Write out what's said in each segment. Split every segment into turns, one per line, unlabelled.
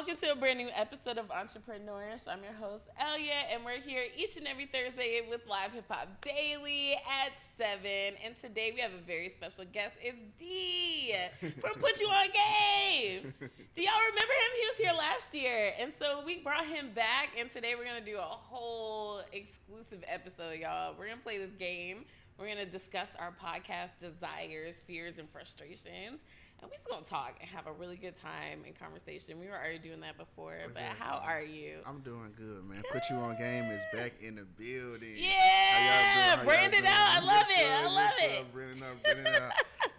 welcome to a brand new episode of Entrepreneur.ish. I'm your host, Elia, and we're here each and every Thursday with Live Hip Hop Daily at 7. And today we have a very special guest. It's D from Put You On Game. Do y'all remember him? He was here last year. And so we brought him back, and today we're going to do a whole exclusive episode, y'all. We're going to play this game. We're going to discuss our podcast desires, fears, and frustrations. And we're just going to talk and have a really good time and conversation. We were already doing that before, but how are you?
I'm doing good, man. Put You On Game is back in the building.
Yeah! Brand it out. I love it. I love it.
Brand it out.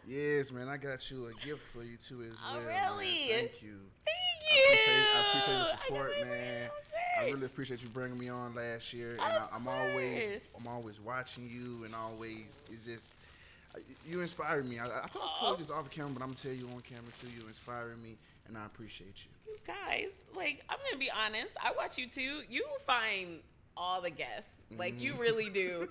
Yes, man. I got you a gift for you, too, as well.
Oh, really?
Man. Thank you.
I
appreciate your support, man. I really appreciate you bringing me on last year. And I'm always watching you, and always, it's just... You inspire me. I told you this off camera, but I'm going to tell you on camera too. You inspire me, and I appreciate you.
You guys, like, I'm going to be honest. I watch you too. You find all the guests. Like, you really do.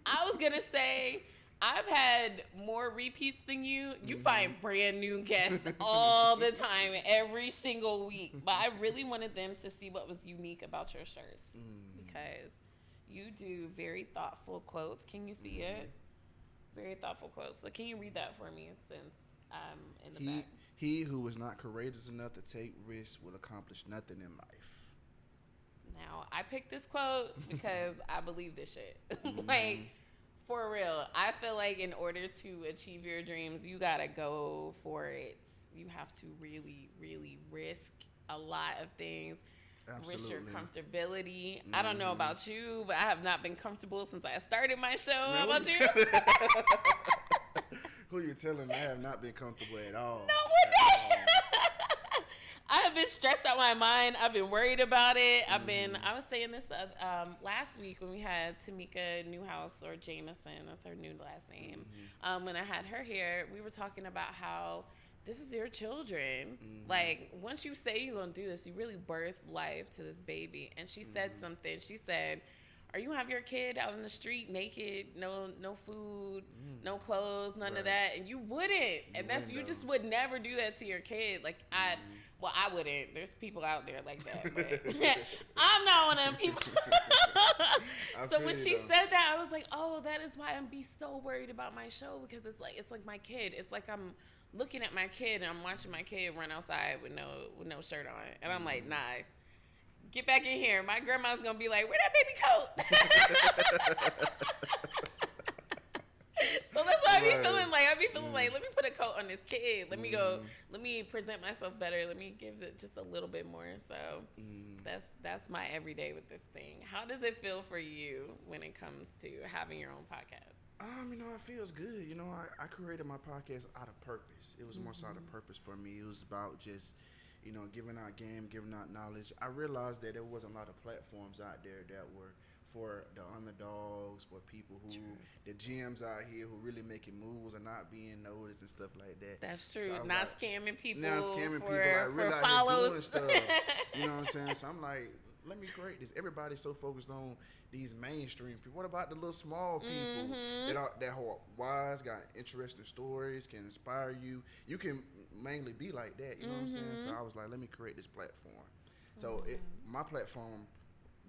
I was going to say, I've had more repeats than you. You find brand new guests all the time, every single week. But I really wanted them to see what was unique about your shirts because you do very thoughtful quotes. Can you see it? Very thoughtful quotes. So can you read that for me since I'm in the back?
He who is not courageous enough to take risks will accomplish nothing in life.
Now, I picked this quote because I believe this shit. Like, for real. I feel like in order to achieve your dreams, you got to go for it. You have to really, really risk a lot of things.
Absolutely.
Risk your comfortability. I don't know about you, but I have not been comfortable since I started my show. How about you?
Who you telling? I have not been comfortable at all.
No, what day? I have been stressed out my mind. I've been worried about it. I was saying this last week when we had Tamika Newhouse, or Jameson, that's her new last name. When I had her here, we were talking about how this is your children. Like, once you say you're going to do this, you really birth life to this baby. And she said something. She said, are you have your kid out in the street naked, no food, no clothes, none of that? And you wouldn't. You just would never do that to your kid. Like, I wouldn't. There's people out there like that. But I'm not one of them people. So when she said that, I was like, oh, that is why I'm be so worried about my show, because it's like my kid. It's like I'm looking at my kid and I'm watching my kid run outside with no shirt on. And I'm like, nah, get back in here. My grandma's going to be like, where that baby coat? So that's why I be feeling like, let me put a coat on this kid. Let me present myself better. Let me give it just a little bit more. So that's my everyday with this thing. How does it feel for you when it comes to having your own podcast?
It feels good. I created my podcast out of purpose. It was more so out of purpose for me. It was about just, giving out game, giving out knowledge. I realized that there wasn't a lot of platforms out there that were for the underdogs, for people who, the GMs out here who really making moves and not being noticed and stuff like that.
That's true. So not scamming people.
For
follows.
Doing stuff. You know what I'm saying? So I'm like, let me create this. Everybody's so focused on these mainstream people. What about the little small people that are wise, got interesting stories, can inspire you? You can mainly be like that. You know what I'm saying? So I was like, let me create this platform. So my platform,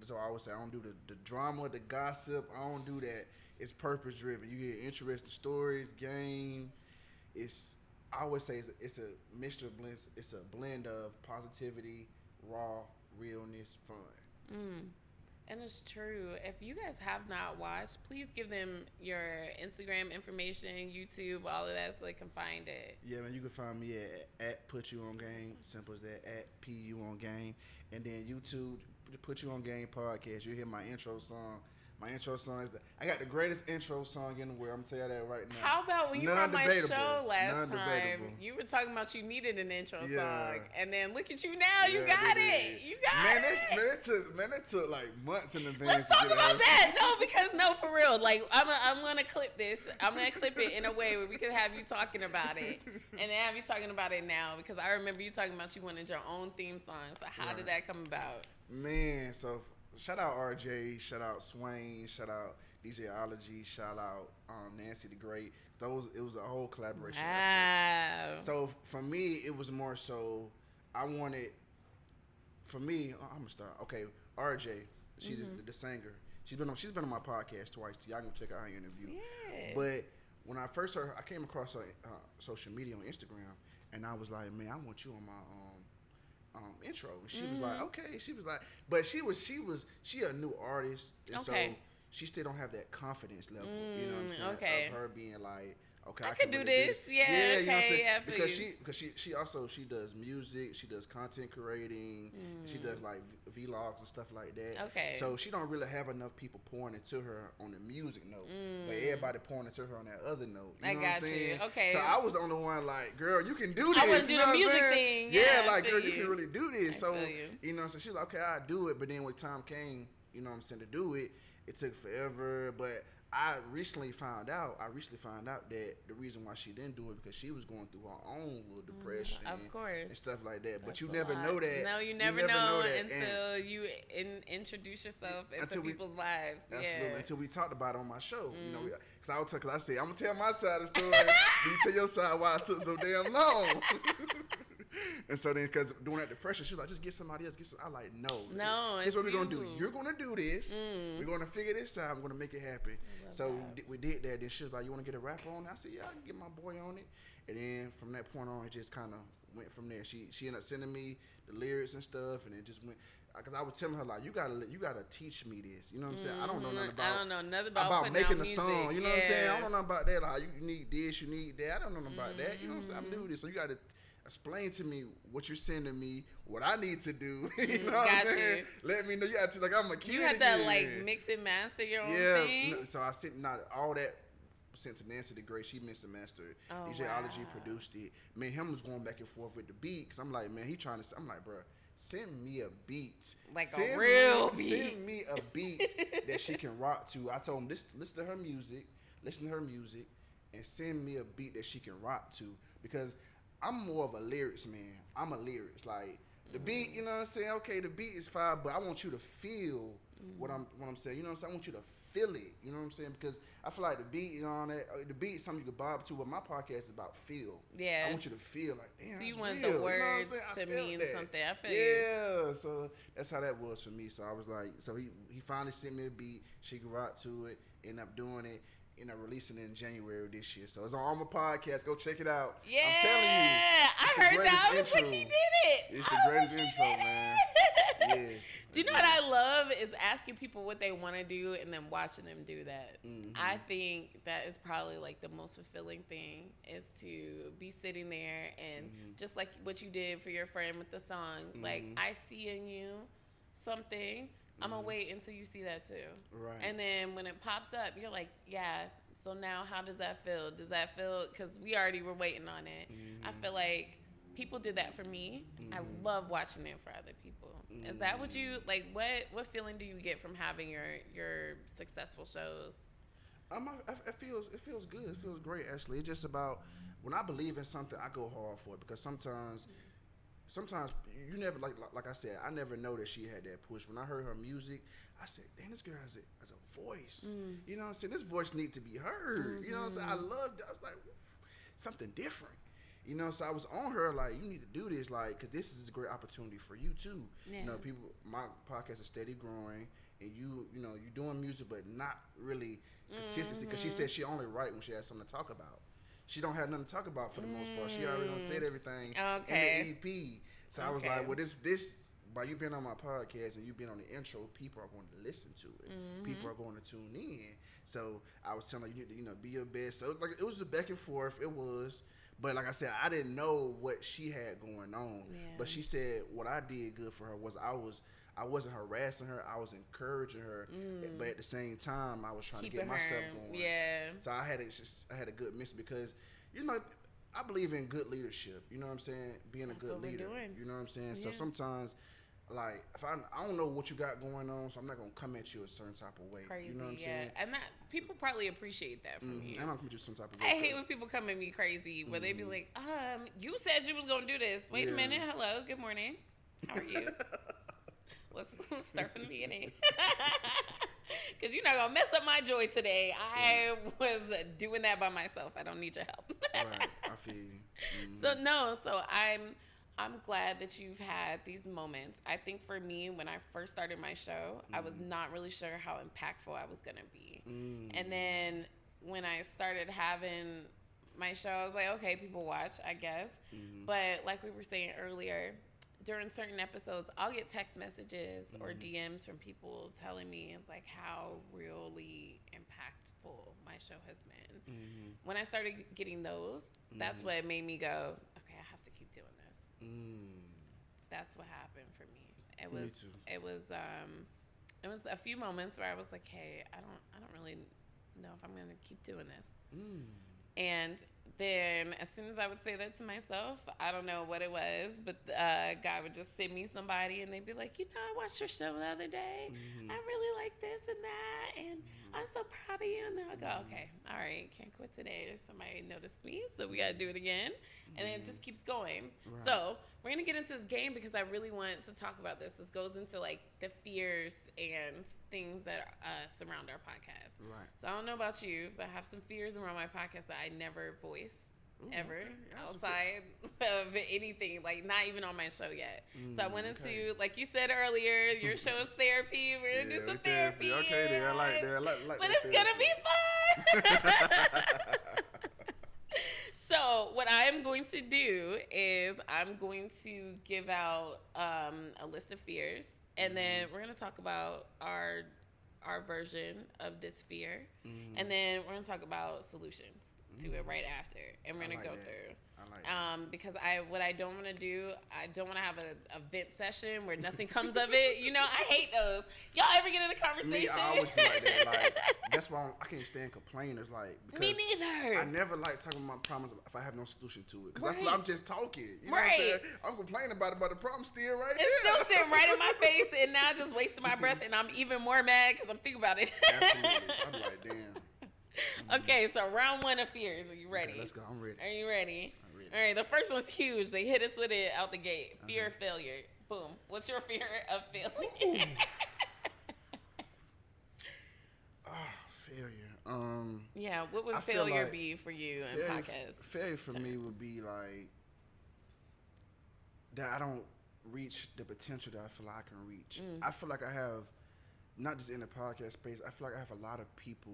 so I always say, I don't do the drama, the gossip. I don't do that. It's purpose driven. You get interesting stories, game. I always say it's a mixture of blends. It's a blend of positivity, raw, realness, fun.
And it's true. If you guys have not watched, please give them your Instagram information, YouTube, all of that, so they can find it.
Yeah, man, you can find me at Put You On Game, simple as that, at PU On Game. And then YouTube, Put You On Game podcast. You'll hear my intro song. My intro song is I got the greatest intro song in the world. I'm going to tell you that right now.
How about when you were on my show last time, you were talking about you needed an intro song. And then look at you now. You got it. You got it.
That took like months in advance.
Let's talk about that. No, for real. Like, I'm going to clip this. I'm going to clip it in a way where we can have you talking about it. And then have you talking about it now. Because I remember you talking about you wanted your own theme song. So how did that come about?
Man, so... Shout out RJ, shout out Swain, shout out DJology, shout out Nancy the Great. It was a whole collaboration.
Wow.
So for me, it was more so I wanted for me, I'm gonna start. Okay, RJ, she's the singer. She's been on my podcast twice. Y'all can check out her interview.
Yeah.
But when I first heard her, I came across her social media on Instagram, and I was like, man, I want you on my intro. And she was like, okay. She was like, but she a new artist, and so she still don't have that confidence level. You know what I'm saying?
Okay.
Of her being like, okay,
I can do
really
this. Yeah,
yeah, you know what I'm
okay,
saying?
yeah,
Because she also does music, she does content creating, she does like vlogs and stuff like that.
Okay.
So she don't really have enough people pouring into her on the music note, but everybody pouring into her on that other note. You know what I'm saying?
Okay.
So I was the only one like, girl, you can do this.
I want to do the music thing.
Yeah, like girl, you can really do this. So
you
know, so she's like, okay, I'll do it. But then when time came, you know what I'm saying, to do it, it took forever. But I recently found out that the reason why she didn't do it because she was going through her own little depression,
of course,
and stuff like that. But
that's
you never know that.
No, you never know that until you introduce yourself into people's lives.
Absolutely.
Yeah.
Until we talked about it on my show, you know, because I said I'm gonna tell my side of the story. You tell your side why it took so damn long. And so then, because during that depression, she was like, just get somebody else. I'm like, no. This is what we're going to do. You're going to do this. We're going to figure this out. I'm going to make it happen. So we did that. Then she was like, you want to get a rapper on it? I said, yeah, I can get my boy on it. And then from that point on, it just kind of went from there. She ended up sending me the lyrics and stuff. And it just went, because I was telling her, like, you gotta teach me this. You know what I'm saying? I don't know nothing about making a song. You know what I'm saying? I don't know nothing about that. Like, you need this, you need that. I don't know nothing about that. You know what I'm saying? I'm doing this. So you got to explain to me what you're sending me, what I need to do. You know what I'm saying? Let me know. You have to, like, I'm a kid.
You have to like mix and master your own thing.
Yeah. So I sent all that sent to Nancy the Great. She mixed and mastered. DJology produced it. Me and him was going back and forth with the beat because I'm like, man, he trying to. I'm like, bro, send me a beat,
like a real beat.
Send me a beat that she can rock to. I told him, listen to her music, and send me a beat that she can rock to because I'm more of a lyrics man. I'm a lyrics. Like the beat, you know what I'm saying? Okay, the beat is fine, but I want you to feel what I'm saying. You know what I'm saying? I want you to feel it. You know what I'm saying? Because I feel like the beat on that, the beat is something you can bob to, but my podcast is about feel.
Yeah.
I want you to feel like, damn,
so you
that's
want
real.
the words
to
mean something. I feel
you. Yeah. So that's how that was for me. So I was like, so he finally sent me a beat. She could rock to it. Ended up doing it. Releasing it in January this year. So it's on all my podcasts. Go check it out.
Yeah.
I'm telling you.
I heard that. I was like, he did it.
It's the greatest intro, man. Yes.
Do you know what I love is asking people what they want to do and then watching them do that. I think that is probably like the most fulfilling thing is to be sitting there and just like what you did for your friend with the song. Like, I see in you something. I'm going to wait until you see that too.
Right.
And then when it pops up, you're like, yeah, so now how does that feel? Does that feel, because we already were waiting on it. I feel like people did that for me. I love watching it for other people. Is that what you, like, what feeling do you get from having your successful shows?
It feels good. It feels great, actually. It's just about, when I believe in something, I go hard for it because sometimes you never, like I said, I never know that she had that push. When I heard her music, I said, damn, this girl has a voice. You know what I'm saying? This voice needs to be heard. You know what I'm saying? I loved it. I was like, something different. You know, so I was on her like, you need to do this, like, because this is a great opportunity for you too. Yeah. You know, my podcast is steady growing, and you're doing music, but not really consistency. Because she said she only write when she has something to talk about. She don't have nothing to talk about for the most part. She already done said everything in the EP. So I was like, well, this by you being on my podcast and you being on the intro, people are going to listen to it. People are going to tune in. So I was telling her, you need to, be your best. So it was a back and forth. It was. But like I said, I didn't know what she had going on. Yeah. But she said what I did good for her was I wasn't harassing her. I was encouraging her. But at the same time, I was trying to get my stuff going. Yeah. So I had a good message because, I believe in good leadership. You know what I'm saying? Being a good leader. You know what I'm saying? Yeah. So sometimes, like, if I don't know what you got going on, so I'm not gonna come at you a certain type of way.
Crazy,
you know what I'm saying?
And that people probably appreciate that from you.
I'm not come at you some type of way.
I hate when people come at me crazy where they be like, you said you was gonna do this. Wait a minute. Hello. Good morning. How are you? Let's start from the beginning. Because you're not going to mess up my joy today. I was doing that by myself. I don't need your help.
Right. I feel you.
So I'm glad that you've had these moments. I think for me, when I first started my show, I was not really sure how impactful I was going to be. And then when I started having my show, I was like, okay, people watch, I guess. But like we were saying earlier, during certain episodes, I'll get text messages or DMs from people telling me like how really impactful my show has been. When I started getting those, that's what made me go, okay, I have to keep doing this. That's what happened for me.
Me too.
It was a few moments where I was like, hey, I don't really know if I'm gonna keep doing this. And then as soon as I would say that to myself, I don't know what it was, but God would just send me somebody and they'd be like, I watched your show the other day. I really like this and that, and I'm so proud of you. And then I go, okay, all right, can't quit today. Somebody noticed me, so we got to do it again. And it just keeps going. Right. So we're going to get into this game because I really want to talk about this. This goes into like the fears and things that surround our podcast. Right. So I don't know about you, but I have some fears around my podcast that I never voice. Ever outside of anything, like not even on my show yet. So I went into, like you said earlier, your show is therapy. We're gonna do some therapy.
Okay, then I like that.
But it's gonna be fun. So what I am going to do is I'm going to give out a list of fears, and then we're gonna talk about our version of this fear, and then we're gonna talk about solutions to it right after, and we're gonna go through. Because what I don't want to do, I don't want to have a vent session where nothing comes of it. I hate those. Y'all ever get in a conversation?
Me, I always be like that. Like, that's why I can't stand complainers. Like, because
me neither.
I never like talking about problems if I have no solution to it. Because I feel like I'm just talking. You know
what I'm saying?
I'm complaining about it, but the problem's still right there.
It's still sitting right in my face, and now just wasting my breath, and I'm even more mad because I'm thinking about it.
Absolutely. I'm like, damn.
Okay, so round one of fears. Are you ready?
Okay, let's go. I'm ready.
Are you ready?
I'm ready.
All right, the first one's huge. They hit us with it out the gate. Fear of failure. Boom. What's your fear of failure?
Failure.
Yeah, what would failure be for you in podcast?
Failure for me would be like that I don't reach the potential that I feel like I can reach. I feel like I have, not just in the podcast space, I feel like I have a lot of people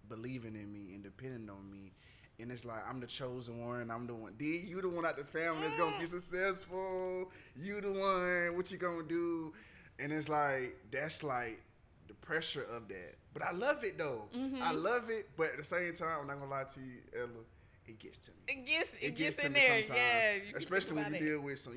believing in me and depending on me, and it's like I'm the chosen one. I'm the one. D, you the one out the family that's gonna be successful. You the one. What you gonna do? And it's like that's like the pressure of that. But I love it though. I love it. But at the same time, I'm not gonna lie to you, Ella. It gets to me.
It gets
to
in
me
there.
sometimes.
Yeah.
Especially when you deal with some,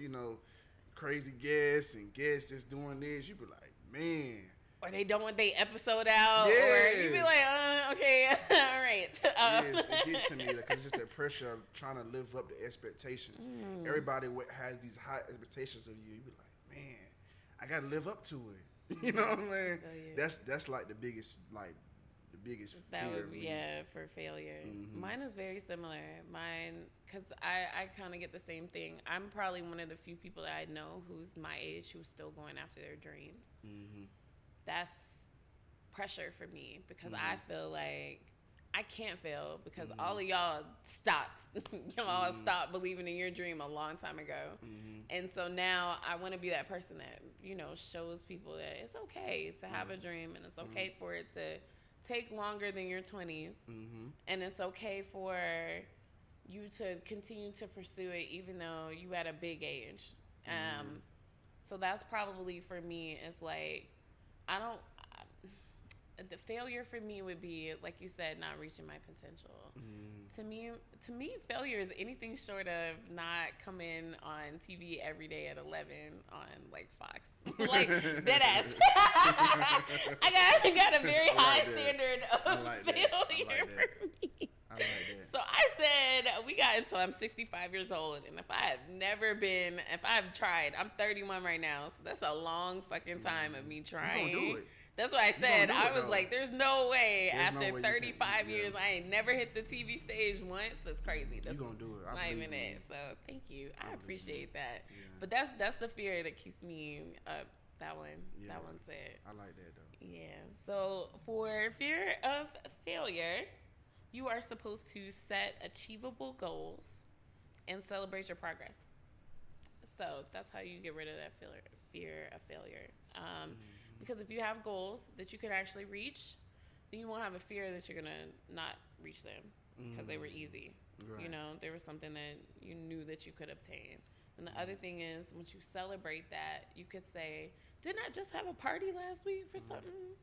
crazy guests and guests just doing this. You be like, man.
Or they don't want their episode out.
Yes.
Or you be like, okay, all right.
Yes, it gets to me because it's just that pressure of trying to live up to expectations. Everybody has these high expectations of you. You be like, man, I got to live up to it. You know what I'm saying? That's like the biggest
that
fear
would be, for failure. Mine is very similar. Because I kind of get the same thing. I'm probably one of the few people that I know who's my age who's still going after their dreams. That's pressure for me because I feel like I can't fail because all of y'all stopped. Y'all stopped believing in your dream a long time ago. And so now I want to be that person that, shows people that it's okay to have a dream and it's okay for it to take longer than your 20s. And it's okay for you to continue to pursue it even though you at a big age. So that's probably for me is like, the failure for me would be, like you said, not reaching my potential. To me, failure is anything short of not coming on TV every day at 11 on like Fox, like dead ass. I got a very high standard of failure for me.
I like that.
So I said we got until I'm 65 years old, and if I've tried, I'm 31 right now, so that's a long fucking time of me trying.
You gonna do it.
That's what I said. I was like, there's no way after
no way
35 years, I ain't never hit the TV stage once. That's crazy. That's
you gonna do it.
Not even it. So thank you. I appreciate that. Yeah. But that's the fear that keeps me up. That one. Yeah. That one's it.
I like that though.
Yeah. So for fear of failure, you are supposed to set achievable goals and celebrate your progress. So that's how you get rid of that fear of failure. Because if you have goals that you could actually reach, then you won't have a fear that you're gonna not reach them because they were easy. Right. You know, there was something that you knew that you could obtain. And the other thing is, once you celebrate that, you could say, didn't I just have a party last week for something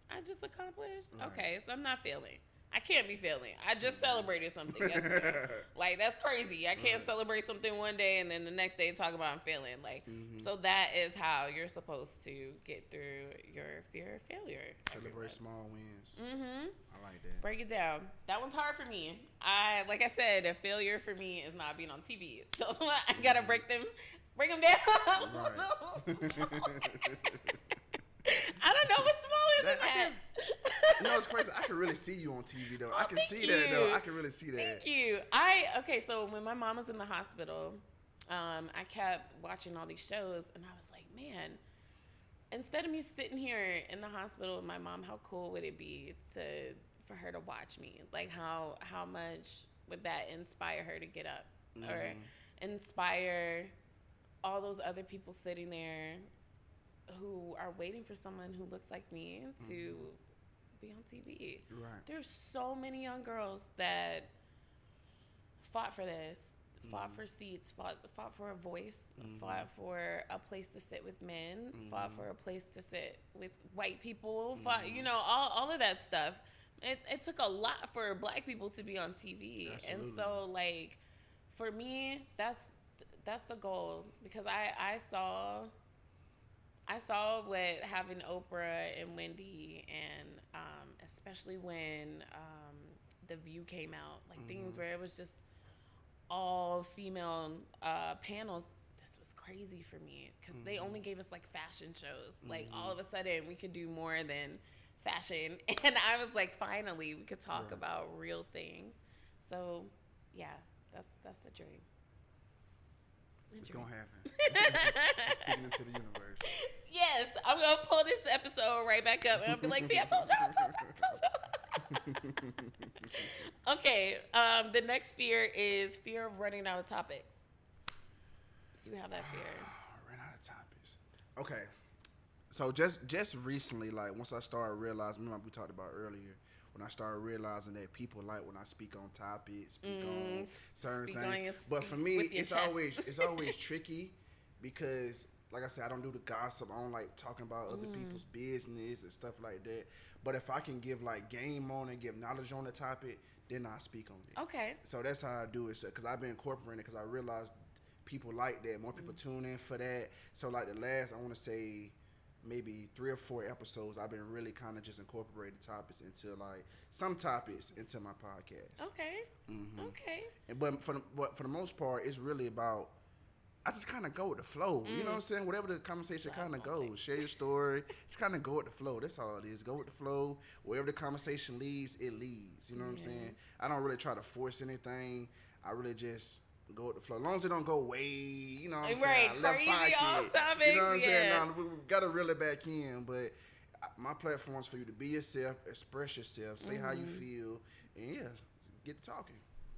I just accomplished? Right. Okay, so I'm not failing. I can't be failing. I just celebrated something yesterday. Like, that's crazy. I can't celebrate something one day and then the next day talk about I'm failing. Like, so that is how you're supposed to get through your fear of failure.
Celebrate small wins. I like that.
Break it down. That one's hard for me. Like I said, a failure for me is not being on TV. So I got to break them down. Right. I don't know what's smaller than that.
You know, it's crazy. I can really see you on TV, though. I can see that, though. I can really see that.
Thank you. Okay, so when my mom was in the hospital, I kept watching all these shows, and I was like, man, instead of me sitting here in the hospital with my mom, how cool would it be for her to watch me? Like, how much would that inspire her to get up? Or inspire all those other people sitting there who are waiting for someone who looks like me to be on TV. Right. There's so many young girls that fought for this, fought for seats, fought for a voice, fought for a place to sit with men, fought for a place to sit with white people, fought, you know, all of that stuff. It took a lot for Black people to be on TV. Absolutely. And so, like, for me, that's the goal, because I saw what having Oprah and Wendy, and especially when The View came out, like things where it was just all female panels. This was crazy for me because they only gave us like fashion shows. Like all of a sudden we could do more than fashion, and I was like, finally we could talk about real things. So yeah, that's the dream.
It's going to happen. She's speaking into the universe.
Yes, I'm going to pull this episode right back up and I'll be like, see, I told y'all. Okay, the next fear is fear of running out of topics. Do you have that fear?
Run out of topics. Okay. So just recently, like once I started realizing, remember we talked about earlier, when I started realizing that people like when I speak on topics, speak on certain things. But for me, it's always tricky because, like I said, I don't do the gossip. I don't like talking about other people's business and stuff like that. But if I can give like game on it, give knowledge on the topic, then I speak on it. Okay. So that's how I do it. Because I've been incorporating it because I realized people like that. More people tune in for that. So like the last, I want to say, maybe 3 or 4 episodes, I've been really kind of just incorporating topics into like some topics into my podcast. Okay. Okay. But for the most part, it's really about, I just kind of go with the flow. You know what I'm saying? Whatever the conversation kind of goes. Share your story. Just kind of go with the flow. That's all it is. Go with the flow. Wherever the conversation leads, it leads. You know what I'm saying? I don't really try to force anything. I really just go with the flow. As long as it don't go way, you know what I'm saying?
Crazy off topic.
You know what I'm saying? No, we got to reel it back in. But my platform is for you to be yourself, express yourself, say how you feel, and get to talking.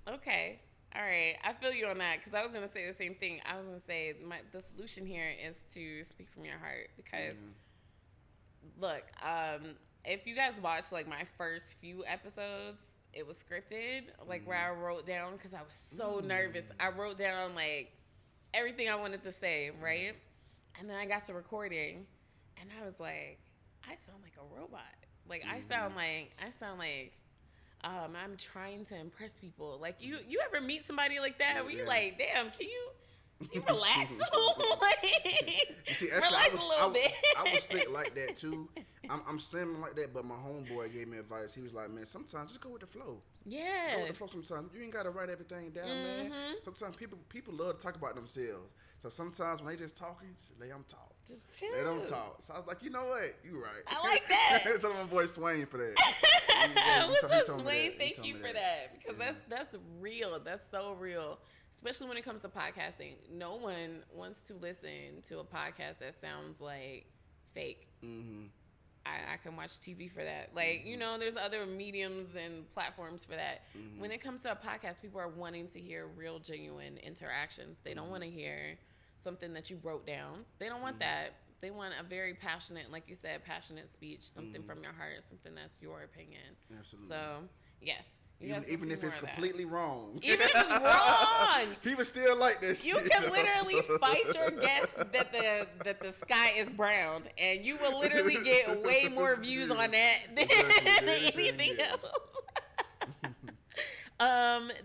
Okay.
All right. I feel you on that because I was going to say the same thing. I was going to say the solution here is to speak from your heart because, look, if you guys watch like my first few episodes, it was scripted, like where I wrote down, because I was so nervous. I wrote down like everything I wanted to say, right? And then I got to recording, and I was like, I sound like a robot. Like I sound like I'm trying to impress people. Like you ever meet somebody like that where you like, damn, can you relax a little?
You see, actually,
relax a little bit.
I was thinking like that too. I'm slim like that, but my homeboy gave me advice. He was like, man, sometimes just go with the flow. Yeah. Go with the flow sometimes. You ain't got to write everything down, man. Sometimes people love to talk about themselves. So sometimes when they just talking, just let them talk.
Just chill.
Let them talk. So I was like, you know what? You right.
I like that.
Tell my boy Swain for that.
What's up, Swain? Thank you for that. Because that's real. That's so real. Especially when it comes to podcasting. No one wants to listen to a podcast that sounds like fake. I can watch TV for that. Like, you know, there's other mediums and platforms for that. When it comes to a podcast, people are wanting to hear real, genuine interactions. They don't want to hear something that you wrote down. They don't want that. They want a very passionate, like you said, passionate speech, something from your heart, something that's your opinion.
Absolutely.
So, yes.
Even if it's completely wrong.
Even if it's wrong.
People still like this shit.
You can literally fight your guess that the sky is brown, and you will literally get way more views on that than anything else.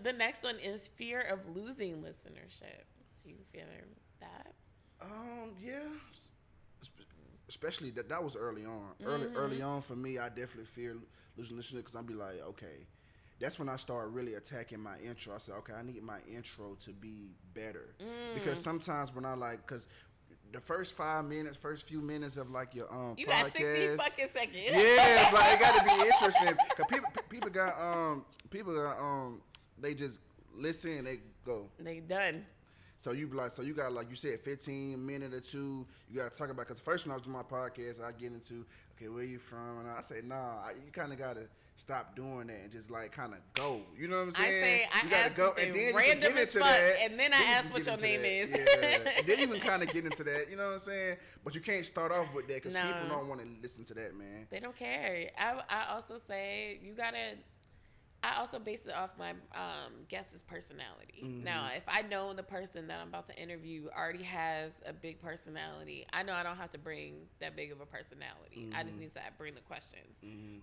The next one is fear of losing listenership. Do you feel that?
Yeah. Especially that was early on. Early on for me, I definitely fear losing listenership because I'll be like, okay. That's when I started really attacking my intro. I said, okay, I need my intro to be better. Because sometimes when because the first few minutes of like your
you
podcast,
got 60 fucking seconds.
Yeah, it's like it got to be interesting. Cause people got they just listen and they go.
They done.
So you got like you said 15 minute or two. You got to talk about because first when I was doing my podcast, I get into okay, where you from, and I say you kind of got to stop doing that and just like kind of go. You know what I'm saying?
I ask go, and then random as fuck, and then I ask what your name is.
Yeah. And then you can kind of get into that. You know what I'm saying? But you can't start off with that because people don't want to listen to that, man.
They don't care. I also say you gotta. I also base it off my guest's personality. Now, if I know the person that I'm about to interview already has a big personality, I know I don't have to bring that big of a personality. I just need to bring the questions.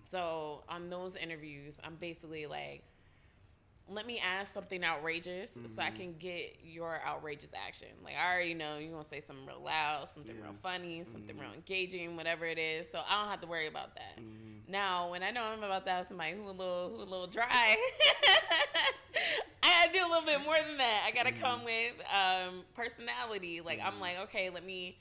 So on those interviews, I'm basically like, let me ask something outrageous so I can get your outrageous action. Like, I already know you're going to say something real loud, something real funny, something real engaging, whatever it is. So I don't have to worry about that. Now, when I know I'm about to have somebody who a little dry, I do a little bit more than that. I got to come with personality. Like, I'm like, okay, let me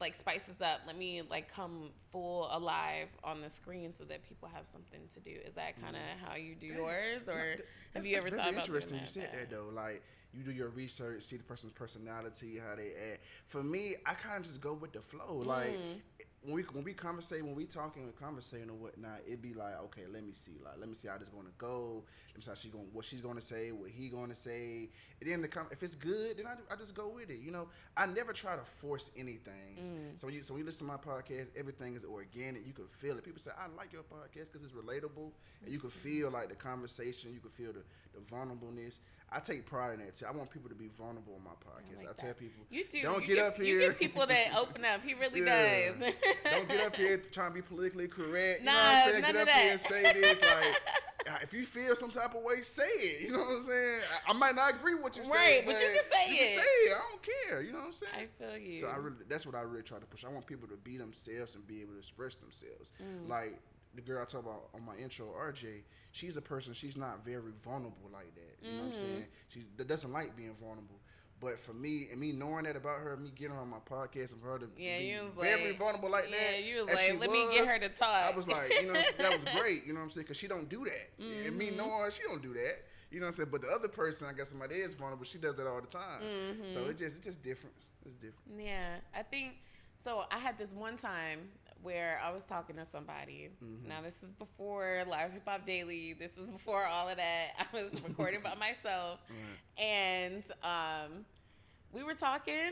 like spice this up. Let me like come full alive on the screen so that people have something to do. Is that kind of how you do yours, or have you ever thought about doing that?
Interesting you said that though. Like you do your research, see the person's personality, how they act. For me, I kind of just go with the flow. Like when we conversate, when we talking and conversating and whatnot, it'd be like, okay, let me see how this going to go. Let me see what she's going to say, what he going to say. And then if it's good, then I just go with it. You know, I never try to force anything. So when you listen to my podcast, everything is organic. You can feel it. People say, I like your podcast because it's relatable. And you can feel like the conversation. You can feel the vulnerableness. I take pride in that too. I want people to be vulnerable on my podcast. I tell people,
you do.
Don't get up here.
You get people that open up. He really does.
Don't get up here trying to be politically correct. You
know
what I'm saying?
None
get
of
up
that.
here and say this. Like, if you feel some type of way, say it. You know what I'm saying? I might not agree with what you're saying,
but you can say it.
You can say it. I don't care. You know what I'm saying?
I feel you.
So that's what I really try to push. I want people to be themselves and be able to express themselves. Like the girl I talk about on my intro, RJ, she's a person, she's not very vulnerable like that. You know what I'm saying? She doesn't like being vulnerable. But for me, and me knowing that about her, me getting her on my podcast and for her to be very vulnerable like that.
Yeah, you was like, let me get her to talk.
I was like, you know, that was great. You know what I'm saying? Because she don't do that. And me knowing her, she don't do that. You know what I'm saying? But the other person, I guess somebody is vulnerable, she does that all the time. So it's just different. It's different.
Yeah, I think, so I had this one time where I was talking to somebody. Now, this is before Live Hip Hop Daily. This is before all of that. I was recording by myself. And we were talking,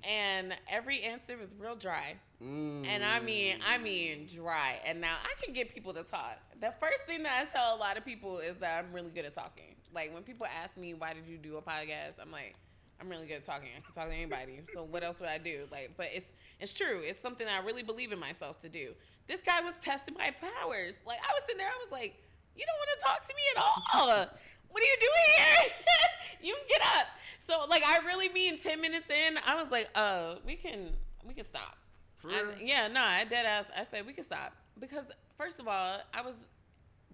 and every answer was real dry. And I mean dry. And now I can get people to talk. The first thing that I tell a lot of people is that I'm really good at talking. Like, when people ask me, why did you do a podcast? I'm like, I'm really good at talking. I can talk to anybody. So what else would I do? Like, but it's true. It's something I really believe in myself to do. This guy was testing my powers. Like, I was sitting there, I was like, you don't want to talk to me at all. What are you doing here? You can get up. So, like, I really mean 10 minutes in, I was like, we can stop.
For real?
I dead ass. I said we can stop because first of all, I was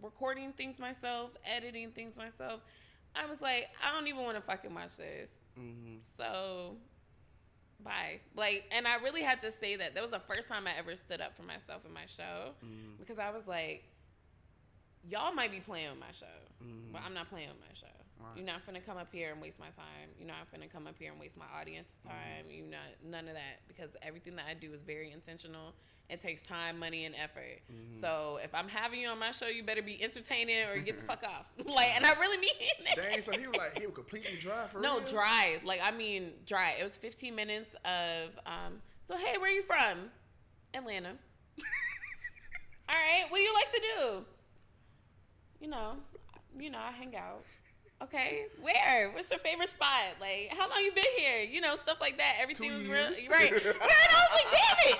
recording things myself, editing things myself. I was like, I don't even want to fucking watch this. So, bye. Like, and I really had to say that. That was the first time I ever stood up for myself in my show because I was like, y'all might be playing with my show, but I'm not playing with my show.
Right.
You're not finna come up here and waste my time. You're not finna come up here and waste my audience's time. You're not, none of that, because everything that I do is very intentional. It takes time, money, and effort. So if I'm having you on my show, you better be entertaining or get the fuck off. Like, and I really mean it.
Dang, so he was completely dry for real?
No, dry. Like, I mean, dry. It was 15 minutes of, so hey, where you from? Atlanta. All right, what do you like to do? I hang out. Okay, where? What's your favorite spot? Like, how long you been here? Stuff like that. Everything
2
was
years.
real. Right. And I was like, damn it.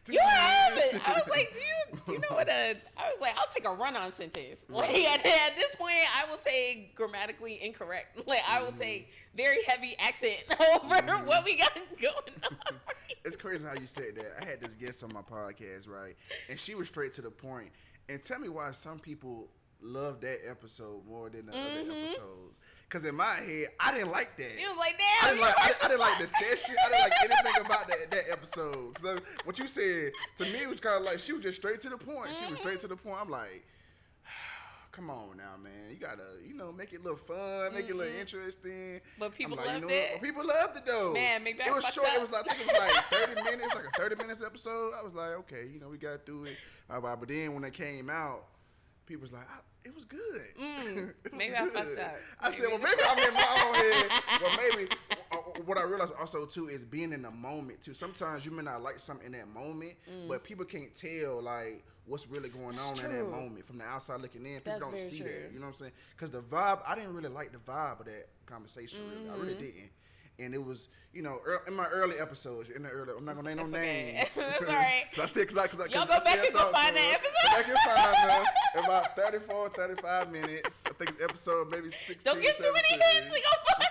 You have it. I was like, do you know what I was like, I'll take a run-on sentence. Like, at this point, I will take grammatically incorrect. Like, I will take very heavy accent over what we got going on.
It's crazy how you said that. I had this guest on my podcast, right? And she was straight to the point. And tell me why some people love that episode more than the other episodes. Because in my head, I didn't like that.
You was like, damn,
I didn't like the session. I didn't like anything about that episode. Because what you said, to me, was kind of like, she was just straight to the point. She was straight to the point. I'm like, come on now, man. You got to, make it a little fun, make it a little interesting.
But people
like,
loved it.
But people loved it, though.
Man, maybe
it was
fucked
short.
up.
It was like, I think it was like 30 minutes, like a 30 minutes episode. I was like, okay, we got through it. But then when it came out, people was like, it was good.
Maybe I fucked up.
I said, well, maybe I'm in my own head. Well, maybe what I realized also, too, is being in the moment, too. Sometimes you may not like something in that moment, but people can't tell, like, what's really going on in that moment. From the outside looking in, people don't see that. You know what I'm saying? Because the vibe, I didn't really like the vibe of that conversation, really. I really didn't. And it was, in my early episodes, I'm not going to name no names.
That's all right.
Y'all
go back and go find that episode.
Back and find about 34, 35 minutes. I think it's episode maybe 16,
Don't get too many
17.
hints to go find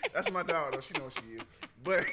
it.
That's my dog, though. She knows she is. But,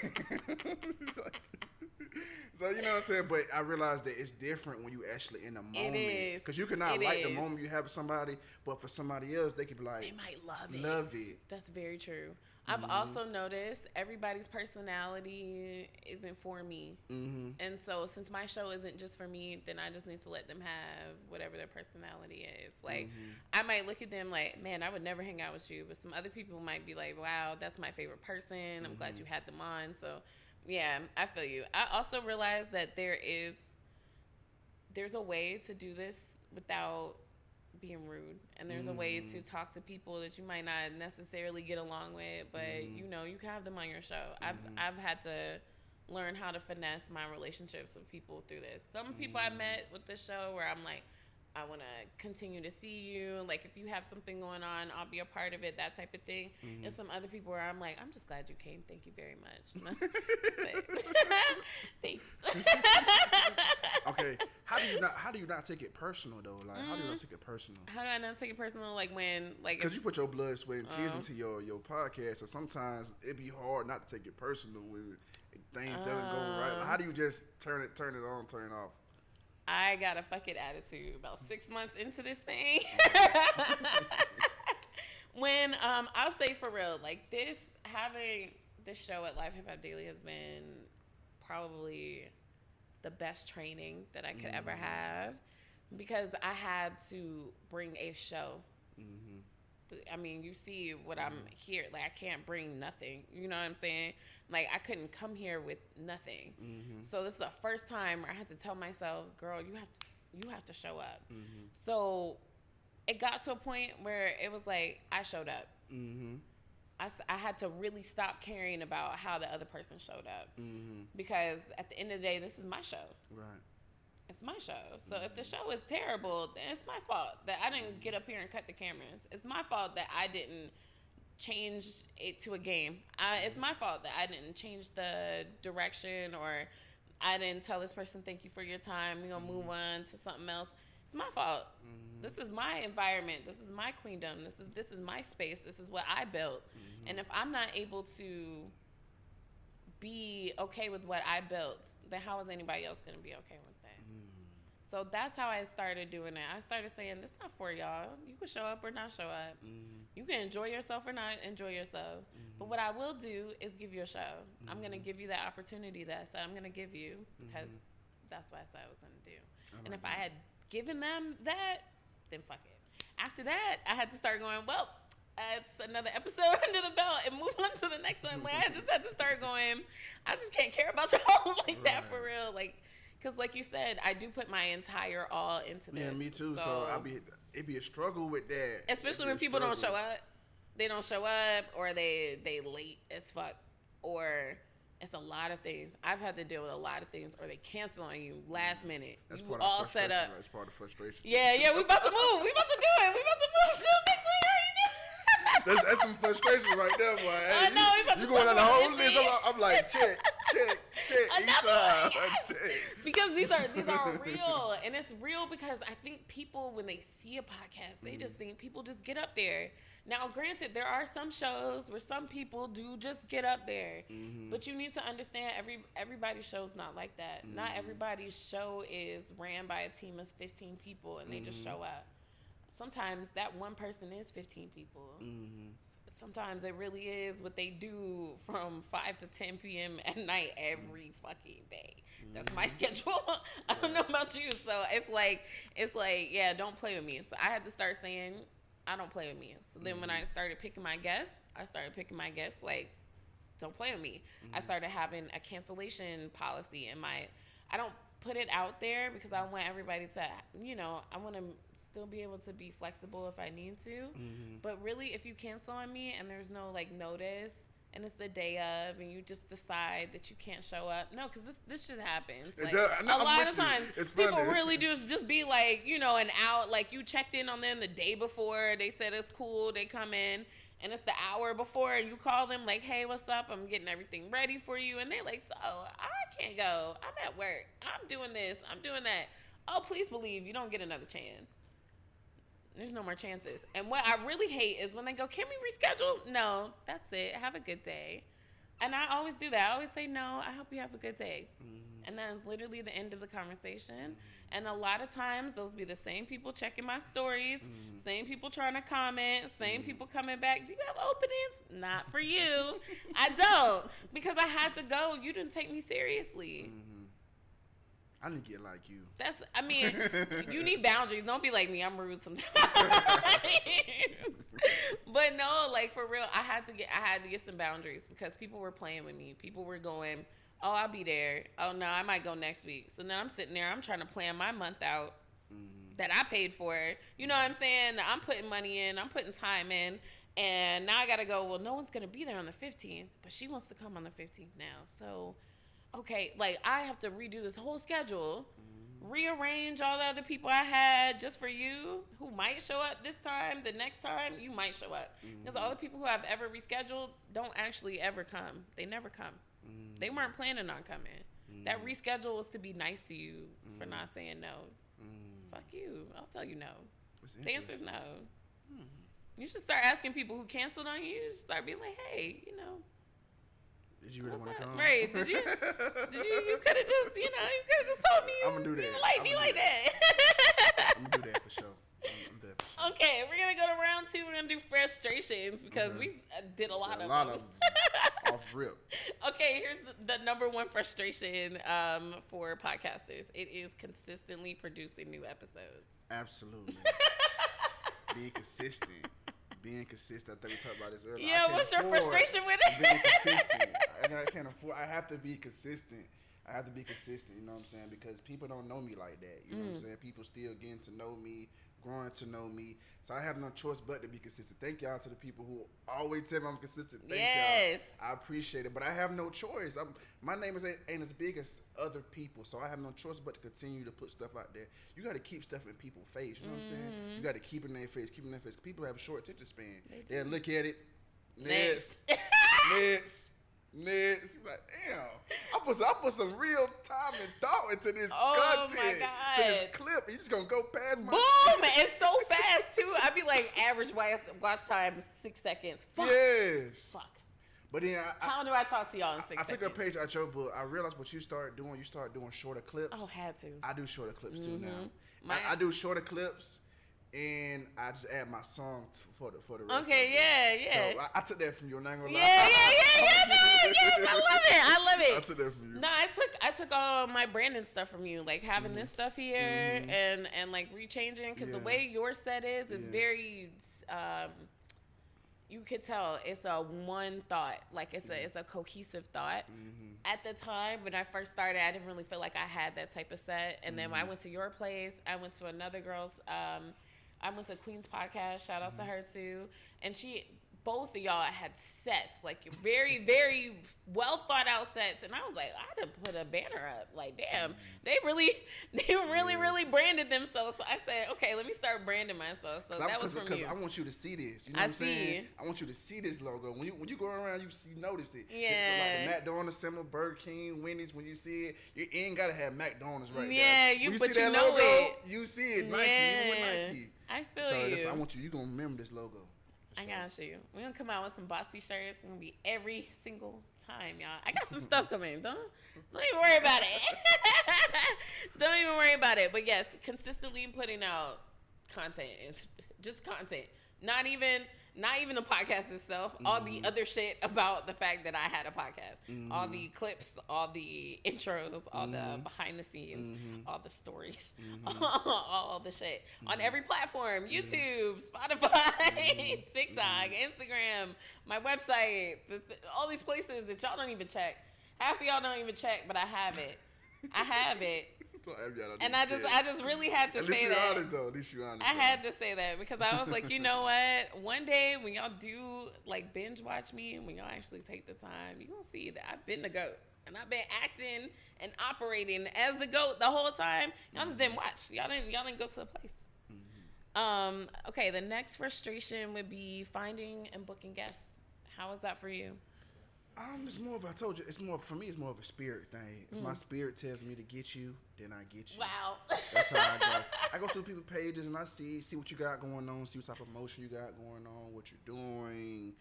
so, you know what I'm saying? But I realized that it's different when you actually in the moment.
It is.
Because you cannot like the moment you have with somebody, but for somebody else, they could be like,
they might love it.
Love it.
That's very true. I've also noticed everybody's personality isn't for me. And so since my show isn't just for me, then I just need to let them have whatever their personality is. Like, I might look at them like, man, I would never hang out with you. But some other people might be like, wow, that's my favorite person. I'm glad you had them on. So, yeah, I feel you. I also realized that there's a way to do this without being rude, and there's a way to talk to people that you might not necessarily get along with, but you can have them on your show. I've had to learn how to finesse my relationships with people through this. Some people I met with this show where I'm like, I want to continue to see you. Like, if you have something going on, I'll be a part of it, that type of thing. And some other people where I'm like, I'm just glad you came. Thank you very much. Thanks.
Okay. How do you not take it personal, though? Like, how do you not take it personal?
How do I not take it personal? Like, when, like,
because you put your blood, sweat, and tears into your podcast, so sometimes it'd be hard not to take it personal when things doesn't go right. How do you just turn it on, turn it off?
I got a fuck it attitude about 6 months into this thing. When, I'll say for real, like, having this show at Live Hip Hop Daily has been probably the best training that I could ever have, because I had to bring a show. I mean, you see what I'm here. Like, I can't bring nothing. You know what I'm saying? Like, I couldn't come here with nothing. So this is the first time where I had to tell myself, girl, you have to show up. So it got to a point where it was like, I showed up. I had to really stop caring about how the other person showed up. Because at the end of the day, this is my show.
Right.
It's my show. So if the show is terrible, then it's my fault that I didn't get up here and cut the cameras. It's my fault that I didn't change it to a game. It's my fault that I didn't change the direction, or I didn't tell this person, thank you for your time, we're going to move on to something else. It's my fault. This is my environment. This is my queendom. This is my space. This is what I built. And if I'm not able to be okay with what I built, then how is anybody else going to be okay with that? So that's how I started doing it. I started saying, this is not for y'all. You can show up or not show up. You can enjoy yourself or not enjoy yourself. But what I will do is give you a show. I'm going to give you that opportunity that I said I'm going to give you, because that's what I said I was going to do. And if I had given them that, then fuck it. after that, I had to start going, well, it's another episode under the belt and move on to the next one. Like, I just had to start going, I just can't care about y'all like that for real. Like, because like you said, I do put my entire all into this.
Yeah, me too. So it'd be a struggle with that.
Especially when people don't show up. They don't show up, or they late as fuck, or it's a lot of things. I've had to deal with a lot of things, or they cancel on you last minute.
That's
you
part
all
of
set up.
That's part of frustration.
Yeah, we about to move. We about to do it. We about to move to the next one.
That's some frustration right there, boy. Hey,
I know.
You going on the whole list. I'm like, check. Check.
Because these are real, and it's real because I think people, when they see a podcast, they just think people just get up there. Now, granted, there are some shows where some people do just get up there, but you need to understand everybody's show's not like that. Not everybody's show is ran by a team of 15 people and they just show up. Sometimes that one person is 15 people. Sometimes it really is what they do from 5 to 10 p.m. at night every fucking day. That's my schedule. I don't know about you. So it's like, yeah, don't play with me. So I had to start saying, I don't play with me. So then when I started picking my guests, like, don't play with me. I started having a cancellation policy in I don't put it out there because I want everybody to, I want to still be able to be flexible if I need to. But really, if you cancel on me and there's no like notice and it's the day of and you just decide that you can't show up, no, because this shit happens. Like, a lot of times people really do just be like, an out, like you checked in on them the day before, they said it's cool, they come in and it's the hour before and you call them like, hey, what's up, I'm getting everything ready for you, and they like, so I can't go, I'm at work, I'm doing this, I'm doing that. Oh, please believe you don't get another chance. There's no more chances. And what I really hate is when they go, can we reschedule? No, that's it. Have a good day. And I always do that. I always say, no, I hope you have a good day. And that's literally the end of the conversation. And a lot of times, those be the same people checking my stories, same people trying to comment, same people coming back. Do you have openings? Not for you. I don't. Because I had to go. You didn't take me seriously.
I need to get like you.
You need boundaries. Don't be like me. I'm rude sometimes. But no, like for real, I had to get some boundaries because people were playing with me. People were going, oh, I'll be there. Oh no, I might go next week. So then I'm sitting there, I'm trying to plan my month out that I paid for. You know what I'm saying? I'm putting money in, I'm putting time in. And now I gotta go, well, no one's gonna be there on the 15th, but she wants to come on the 15th now. So okay, like I have to redo this whole schedule, rearrange all the other people I had just for you who might show up this time. The next time you might show up. Because all the people who I've ever rescheduled don't actually ever come. They never come. They weren't planning on coming. That reschedule was to be nice to you for not saying no. Fuck you. I'll tell you no. The answer's no. You should start asking people who canceled on you. You should start being like, hey,
did you really want to come?
Right. Did you? You could have just, you could have just told me
I'm going to do that.
You like me like that.
I'm going to do that for sure. I'm there for sure.
Okay, we're going to go to round 2. We're going to do frustrations because we did a lot of them.
Off rip.
Okay, here's the number one frustration for podcasters. It is consistently producing new episodes.
Absolutely. Being consistent. I think we talked about this earlier.
Yeah, what's your frustration with it?
Being consistent. I can't afford. I have to be consistent. You know what I'm saying? Because people don't know me like that. You know what I'm saying? People still getting to know me, growing to know me. So I have no choice but to be consistent. Thank y'all to the people who always tell me I'm consistent. Thank y'all. I appreciate it. But I have no choice. My name ain't as big as other people. So I have no choice but to continue to put stuff out there. You got to keep stuff in people's face. You know what I'm saying? You got to keep it in their face. People have a short attention span. They'll look at it. Next. Next. Like, damn. I put some real time and thought into this content. To this clip. You just gonna go past my
boom! It's so fast too. I'd be like, average watch time 6 seconds. Fuck.
Yes.
Fuck.
But then
how do I talk to y'all in 6 seconds?
I took a page out your book. I realized what you started doing. You started doing shorter clips.
Oh, had to.
I do shorter clips too now. I do shorter clips. And I just add my song for the rest. Okay,
yeah.
So I took that from you, and I'm gonna lie.
Yeah. No, yes, I love it.
I took that from you.
No, I took all my branding stuff from you, like having this stuff here and like rechanging, because the way your set is very you could tell it's a one thought, like it's a cohesive thought. At the time when I first started, I didn't really feel like I had that type of set, and then when I went to your place, I went to another girl's I went to Queen's podcast, shout out to her too, and both of y'all had sets, like very, very well thought out sets. And I was like, I had to put a banner up. Like, damn, they really branded themselves. So I said, okay, let me start branding myself. So that was from you.
Because I want you to see this. You know what I'm saying? I want you to see this logo. When you go around, you notice it.
Yeah.
Like the McDonald's symbol, Burger King, Wendy's, when you see it, you ain't got to have McDonald's right there.
Yeah,
but you
see that
know
logo,
it. You see it, Nike, even with Nike.
I feel you.
So I want you going to remember this logo.
I got you. We're going to come out with some bossy shirts. It's going to be every single time, y'all. I got some stuff coming. Don't even worry about it. Don't even worry about it. But yes, consistently putting out content. It's just content. Not even the podcast itself. All the other shit about the fact that I had a podcast. All the clips, all the intros, all the behind the scenes, all the stories, all the shit. On every platform. YouTube, Spotify, TikTok, Instagram, my website, all these places that y'all don't even check. Half of y'all don't even check, but I have it. I have it. And I just really had to say that.
At least you're honest.
I had to say that because I was like, you know what? One day when y'all do like binge watch me and when y'all actually take the time, you're going to see that I've been the GOAT. And I've been acting and operating as the GOAT the whole time. Y'all just didn't watch. Y'all didn't go to the place. Okay, the next frustration would be finding and booking guests. How was that for you?
It's more of, I told you, for me, it's more of a spirit thing. If my spirit tells me to get you, then I get you.
Wow.
That's how I go. I go through people's pages and I see what you got going on, see what type of emotion you got going on, what you're doing.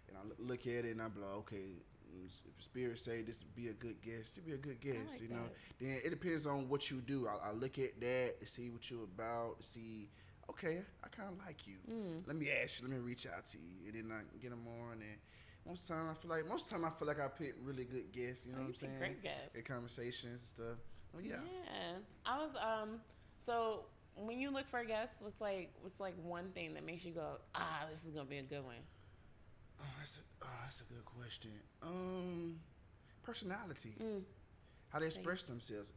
And I look at it and I'm like, okay, if the spirit say this would be a good guest, it'd be a good guest,
like
you know.
that.
Then it depends on what you do. I look at that to see what you're about, to see, okay, I kind of like you. Let me ask you, let me reach out to you. And then I get them on and most of the time I feel like I pick really good guests, you know what I'm saying?
Great guests.
Good conversations and stuff. Oh yeah.
Yeah. I was so when you look for a guest, what's like one thing that makes you go, this is gonna be a good one?
Oh, that's a good question. Personality. How they express themselves.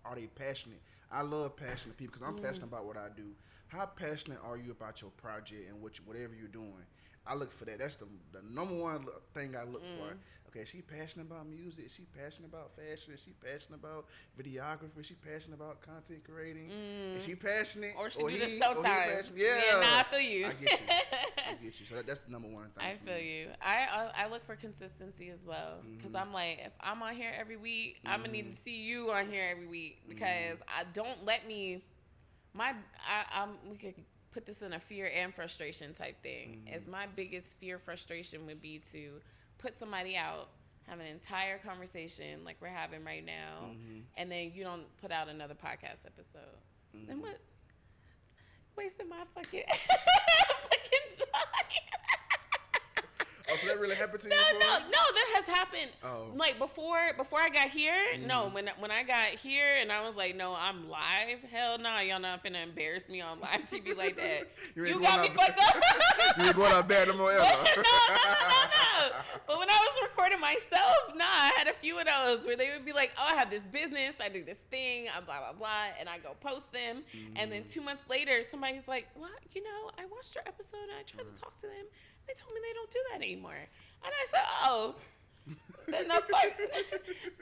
Are they passionate? I love passionate people because I'm passionate about what I do. How passionate are you about your project and whatever you're doing? I look for that. That's the number one thing I look for. Okay, she passionate about music. She passionate about fashion. She passionate about videography. She passionate about content creating. Is she passionate?
Or she do this sometimes.
Yeah,
I feel you.
I get you. So that's the number one thing.
I feel you. I look for consistency as well because I'm like, if I'm on here every week, I'm gonna need to see you on here every week because I don't let me. We could put this in a fear and frustration type thing. As my biggest fear frustration would be to put somebody out, have an entire conversation like we're having right now, and then you don't put out another podcast episode. Then what? Wasting my fucking time.
Oh, so that really happened to you?
No, that has happened.
Oh.
Like before I got here, no, when I got here and I was like, no, I'm live. Hell no, y'all not finna embarrass me on live TV like that. You got me fucked up.
You ain't going out bad no more ever.
No. But when I was recording myself, I had a few of those where they would be like, oh, I have this business, I do this thing, I'm blah, blah, blah, and I go post them. And then 2 months later, somebody's like, well, I watched your episode and I tried to talk to them. They told me they don't do that anymore. And I said, oh, then the fuck,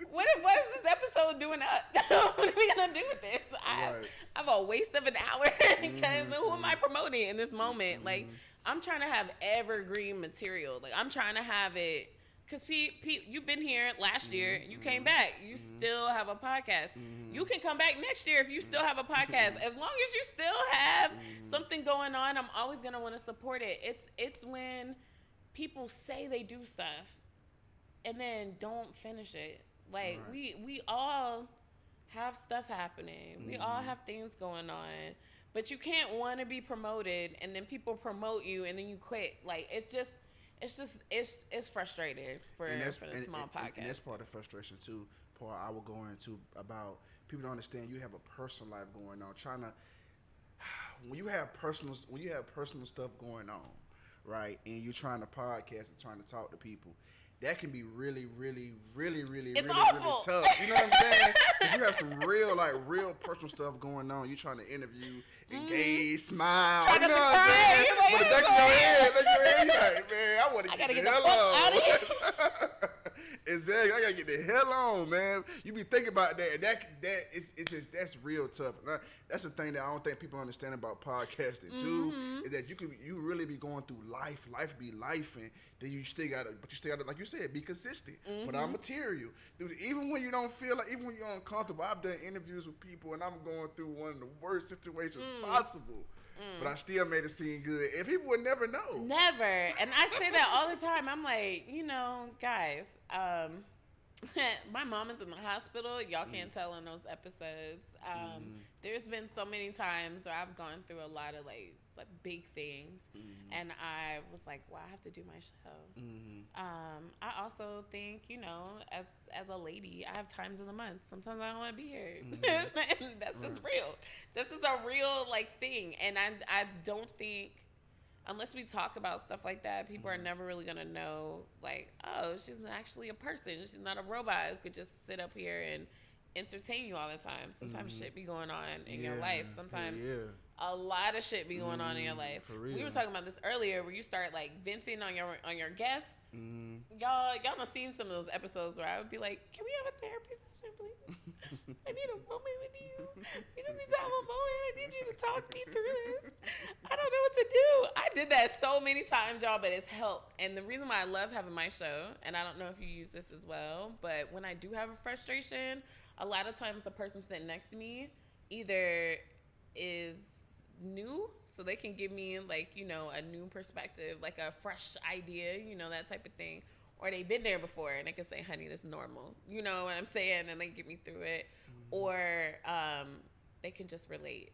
what is this episode doing up? What are we going to do with this? I have a waste of an hour because who am I promoting in this moment? Like, I'm trying to have evergreen material. Like, I'm trying to have it, because Pete, you've been here last year. You came back. You still have a podcast. You can come back next year if you still have a podcast. As long as you still have something going on, I'm always going to want to support it. It's when people say they do stuff and then don't finish it. Like, we all have stuff happening. We all have things going on. But you can't want to be promoted and then people promote you and then you quit. Like, it's just... it's frustrating for the small podcast.
And that's part of the frustration too. Part I will go into about people don't understand you have a personal life going on. When you have personal stuff going on, right, and you're trying to podcast and trying to talk to people, that can be really tough. You know what I'm saying? Because you have some real personal stuff going on. You're trying to interview, engage, smile.
Trying
you know what I'm saying? But the back of your head, you're like, man, I want to get the hell
out of here.
Exactly. I gotta get the hell on, man. You be thinking about that, and that's real tough. And that's the thing that I don't think people understand about podcasting too, is that you really be going through life be life, and then you still gotta, like you said, be consistent. Put out material, dude. Even when you don't feel like, even when you're uncomfortable. I've done interviews with people, and I'm going through one of the worst situations possible. But I still made it seem good, and people would never know.
Never. And I say that all the time. I'm like, guys, my mom is in the hospital. Y'all can't tell in those episodes. There's been so many times where I've gone through a lot of like big things, and I was like, well, I have to do my show. I also think, as a lady, I have times in the month. Sometimes I don't want to be here. And that's just real. This is a real thing. And I don't think, unless we talk about stuff like that, people are never really going to know, oh, she's actually a person. She's not a robot who could just sit up here and entertain you all the time. Sometimes shit be going on in your life. Sometimes a lot of shit be going on in your life. We were talking about this earlier, where you start venting on your guests. Y'all done seen some of those episodes where I would be like, can we have a therapy session, please? I need a moment with you. We just need to have a moment. I need you to talk me through this. I don't know what to do. I did that so many times, y'all, but it's helped. And the reason why I love having my show, and I don't know if you use this as well, but when I do have a frustration, a lot of times the person sitting next to me either is new, so they can give me a new perspective, like a fresh idea, that type of thing, or they've been there before and they can say, honey, this is normal, you know what I'm saying, and they get me through it, or they can just relate.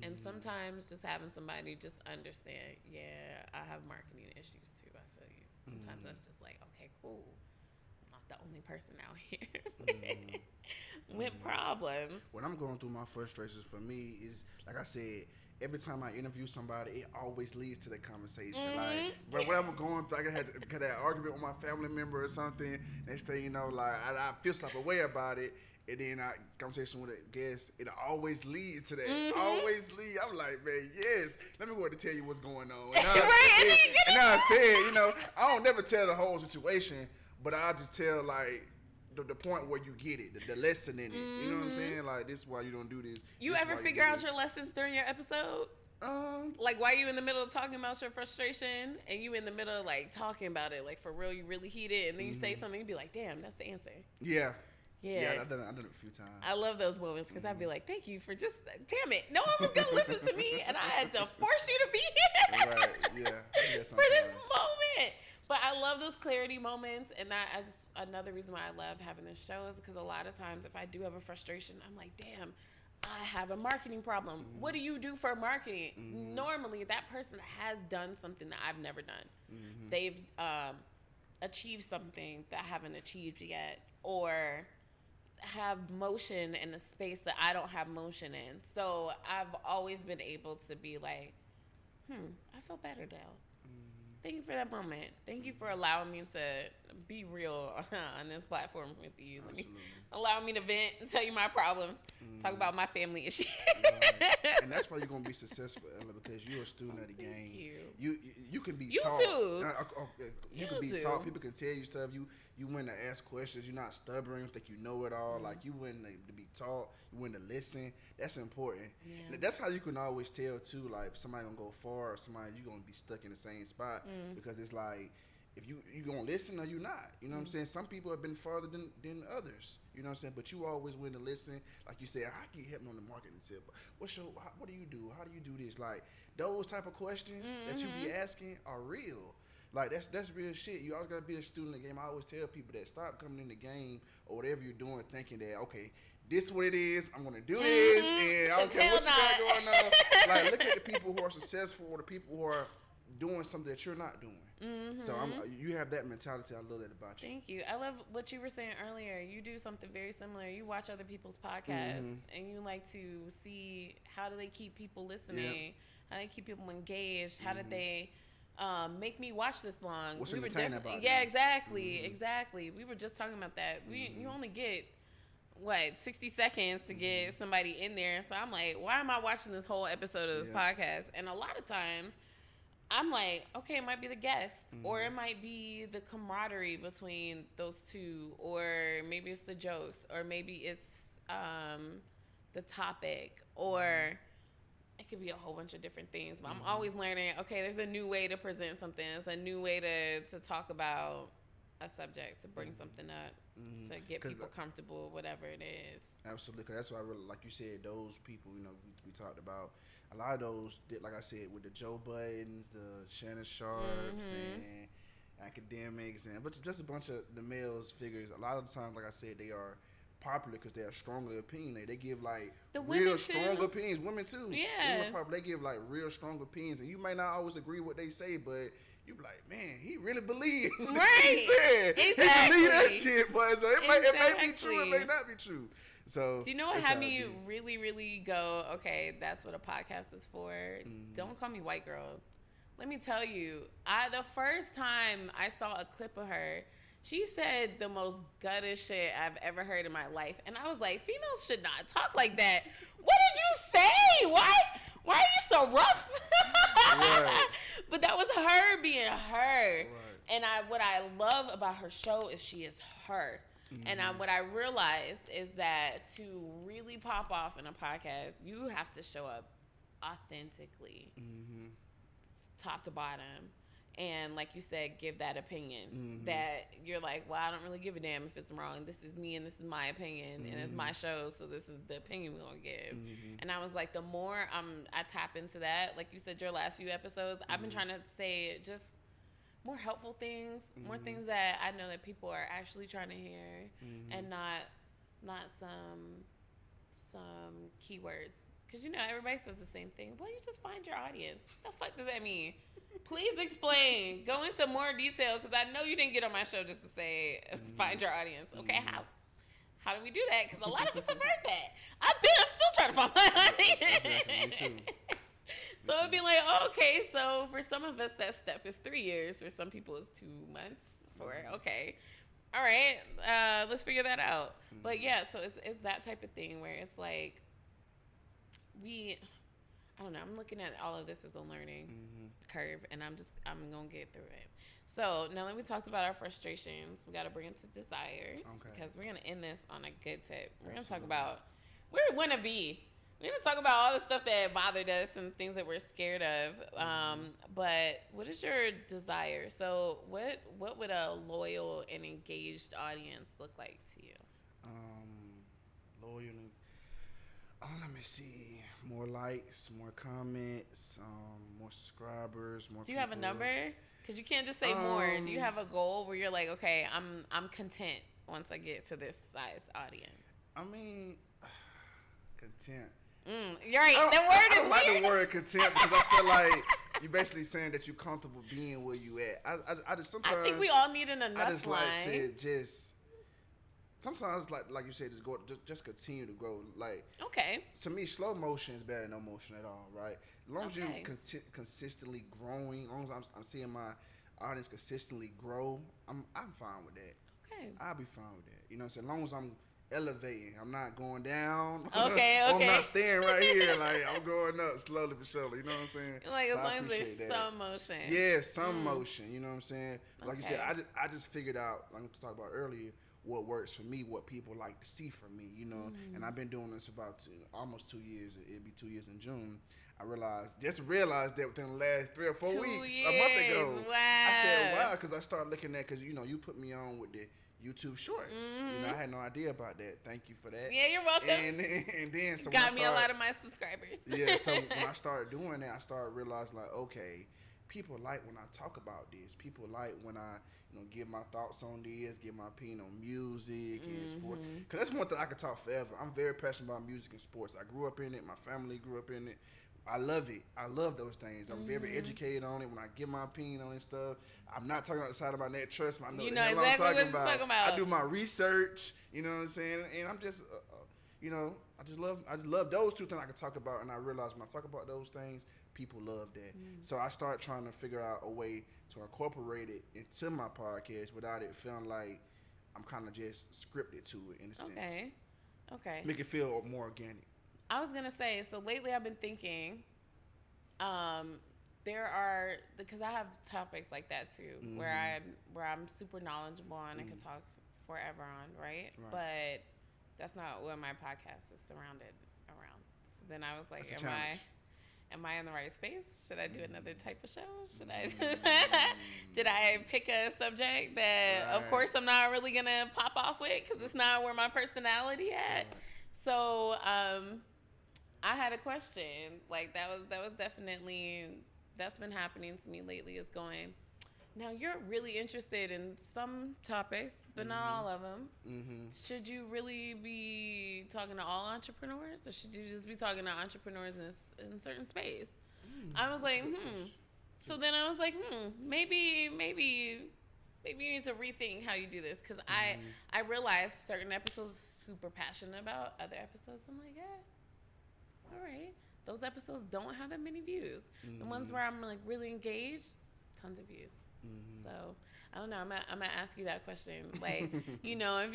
And sometimes just having somebody just understand, I have marketing issues too, I feel you. Sometimes that's just like, okay, cool, I'm not the only person out here with problems.
When I'm going through my frustrations, for me is, like I said, every time I interview somebody, it always leads to the conversation. But when I'm going through, I had that argument with my family member or something. Next thing you know, I feel some type of way about it, and then conversation with a guest, it always leads to that. Always lead. I'm like, man, yes. Let me go to tell you what's going on. And now I said, I don't never tell the whole situation, but I just tell the point where you get it, the lesson in it. You know what I'm saying? This is why you don't do this.
You ever figure out your lessons during your episode? Why you in the middle of talking about your frustration, and you in the middle of talking about it, for real, you really heated, and then you say something, you be like, damn, that's the answer.
Yeah, I've done it a few times. I
love those moments, because I'd be like, thank you for just, damn it, no one was going to listen to me, and I had to force you to be here.
Right, yeah.
For this moment. But I love those clarity moments, and that's another reason why I love having this show, is because a lot of times if I do have a frustration, I'm like, damn, I have a marketing problem. What do you do for marketing? Normally, that person has done something that I've never done. They've achieved something that I haven't achieved yet, or have motion in a space that I don't have motion in. So I've always been able to be like, I feel better now. Thank you for that moment. Thank you for allowing me to be real on this platform with you. Allow me to vent and tell you my problems. Talk about my family issues.
Right. And that's why you're gonna be successful, Ella, because you're a student of the game. You can be taught. You can be taught. People can tell you stuff. You win to ask questions. You're not stubborn. You think you know it all. You win to be taught. You win to listen. That's important. And that's how you can always tell too. If somebody gonna go far, or somebody you gonna be stuck in the same spot, because it's if you gonna listen or you not. You know what I'm saying? Some people have been farther than others. You know what I'm saying? But you always win to listen. Like you said, how can you help me on the marketing tip? What do you do? How do you do this? Those type of questions that you be asking are real. That's real shit. You always gotta be a student in the game. I always tell people that stop coming in the game or whatever you're doing thinking that, okay, this is what it is, I'm gonna do this, and I don't care what you got going on. Look at the people who are successful, or the people who are doing something that you're not doing.
Mm-hmm.
So you have that mentality. I love that about you.
Thank you. I love what you were saying earlier. You do something very similar. You watch other people's podcasts, and you like to see how do they keep people listening, how they keep people engaged, how did they make me watch this long.
What's
we were
entertaining about
Yeah,
that?
exactly. We were just talking about that. You only get 60 seconds to get somebody in there. So I'm like, why am I watching this whole episode of this podcast? And a lot of times I'm like, okay, it might be the guest, or it might be the camaraderie between those two, or maybe it's the jokes, or maybe it's the topic, or it could be a whole bunch of different things. But I'm always learning, okay, there's a new way to present something. There's a new way to talk about a subject, to bring something up, to get people comfortable, whatever it is.
Absolutely. 'Cause that's why I really, like you said, those people, we talked about, a lot of those, like I said, with the Joe Buttons, the Shannon Sharps, and academics, and just a bunch of the males figures. A lot of the times, like I said, they are popular because they are strongly opinionated. They give like
the
real strong opinions. Women too.
Yeah.
They give like real strong opinions, and you may not always agree with what they say, but you be like, man, he really believed what he said.
Exactly.
He believed that shit, but so it may be true, it may not be true. So
do you know what had me really, really go, okay, that's what a podcast is for? Don't call me white girl. Let me tell you, the first time I saw a clip of her, she said the most gutted shit I've ever heard in my life. And I was like, females should not talk like that. What did you say? Why are you so rough? Right. But that was her being her. Right. And what I love about her show is she is her. And what I realized is that to really pop off in a podcast, you have to show up authentically, top to bottom. And like you said, give that opinion that you're like, well, I don't really give a damn if it's wrong. This is me and this is my opinion and it's my show, so this is the opinion we're going to give. And I was like, the more I tap into that, like you said, your last few episodes, I've been trying to say just more helpful things, more things that I know that people are actually trying to hear, and not some keywords. Because, everybody says the same thing. Well, you just find your audience. What the fuck does that mean? Please explain. Go into more detail, because I know you didn't get on my show just to say, find your audience. Okay, how do we do that? Because a lot of us have heard that. I'm still trying to find my audience.
Exactly, me too.
So it'd be like, okay, so for some of us that step is 3 years. For some people it's 2 months. Okay. All right, let's figure that out. But yeah, so it's that type of thing where it's like, I don't know, I'm looking at all of this as a learning curve, and I'm going to get through it. So now that we talked about our frustrations, we got to bring it to desires, because we're going to end this on a good tip. We're going to talk about where we want to be. We're going to talk about all the stuff that bothered us and things that we're scared of. But what is your desire? So what would a loyal and engaged audience look like to you?
Loyal and let me see. More likes, more comments, more subscribers, more.
Do you have a number? Because you can't just say more. Do you have a goal where you're like, okay, I'm content once I get to this size audience?
I mean, content.
You're right. The word is
I don't like the word content, because I feel like you're basically saying that you're comfortable being where you at. I just sometimes.
I think we all need an enough
I just
line.
like to just. Sometimes, like you said, just continue to grow. Like,
okay.
To me, slow motion is better than no motion at all, right? As long as you consistently growing, as long as I'm seeing my audience consistently grow, I'm fine with that.
Okay.
I'll be fine with that. You know what I'm saying? As long as I'm elevating, I'm not going down.
Okay.
I'm not staying right here. Like, I'm going up slowly but surely. You know what I'm saying?
Like, as long as there's some motion.
Yeah, some motion. You know what I'm saying? Like you said, I just figured out, like I talked about earlier, what works for me, what people like to see from me, and I've been doing this about almost 2 years. It'll be 2 years in June. I realized that within the last 3 or 4 weeks, a month ago.
Wow.
I said, wow, because I started looking at, because, you put me on with the YouTube shorts. I had no idea about that. Thank you for that.
Yeah, you're welcome.
And then, so
got me a lot of my subscribers.
Yeah, so when I started doing that, I started realizing, like, okay, people like when I talk about this. People like when I, give my thoughts on this, give my opinion on music and sports. Because that's one thing I could talk forever. I'm very passionate about music and sports. I grew up in it. My family grew up in it. I love it. I love those things. I'm very educated on it. When I give my opinion on it and stuff, I'm not talking outside of my neck. Trust me, I know
You
the
know
hell
exactly
I'm
what you're talking about.
I do my research. You know what I'm saying? And I'm just, you know, I just love those two things I can talk about. And I realize when I talk about those things, people love that. So I start trying to figure out a way to incorporate it into my podcast without it feeling like I'm kind of just scripted to it in a sense.
Okay.
Make it feel more organic.
I was gonna say, so lately I've been thinking, there are, because I have topics like that too, where I'm super knowledgeable on and can talk forever on, right? But that's not what my podcast is surrounded around. So then I was like, am I in the right space? Should I do another type of show? Should I? Did I pick a subject that, of course, I'm not really gonna pop off with because it's not where my personality at. So I had a question. Like that was definitely, that's been happening to me lately. Is going, now you're really interested in some topics, but not all of them. Should you really be talking to all entrepreneurs, or should you just be talking to entrepreneurs in certain space? I was like, So then I was like, maybe you need to rethink how you do this, because I realized certain episodes super passionate about, other episodes I'm like, all right, those episodes don't have that many views. The ones where I'm like really engaged, tons of views. So I don't know. I'm gonna ask you that question. Like, you know, if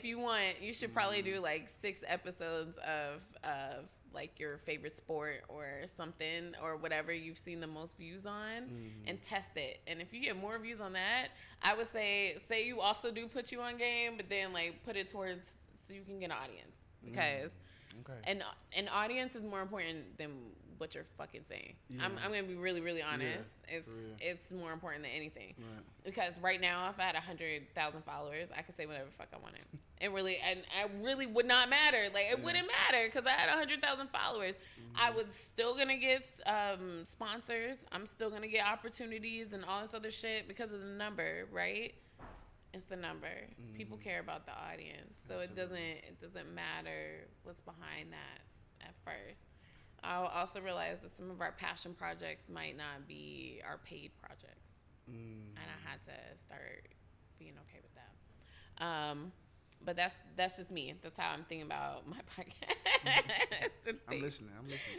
you want, you should probably do like 6 episodes of like your favorite sport or something, or whatever you've seen the most views on, and test it. And if you get more views on that, I would say you also do put you on game, but then like put it towards so you can get an audience, because an audience is more important than what you're fucking saying. I'm gonna be really, really honest. It's more important than anything. Because right now, if I had 100,000 followers, I could say whatever the fuck I wanted. And I really would not matter. Like, it wouldn't matter, because I had 100,000 followers. I was still gonna get sponsors. I'm still gonna get opportunities and all this other shit because of the number, right? It's the number. People care about the audience, so it doesn't matter what's behind that at first. I also realized that some of our passion projects might not be our paid projects, and I had to start being okay with that. But that's just me. That's how I'm thinking about my podcast.
I'm listening.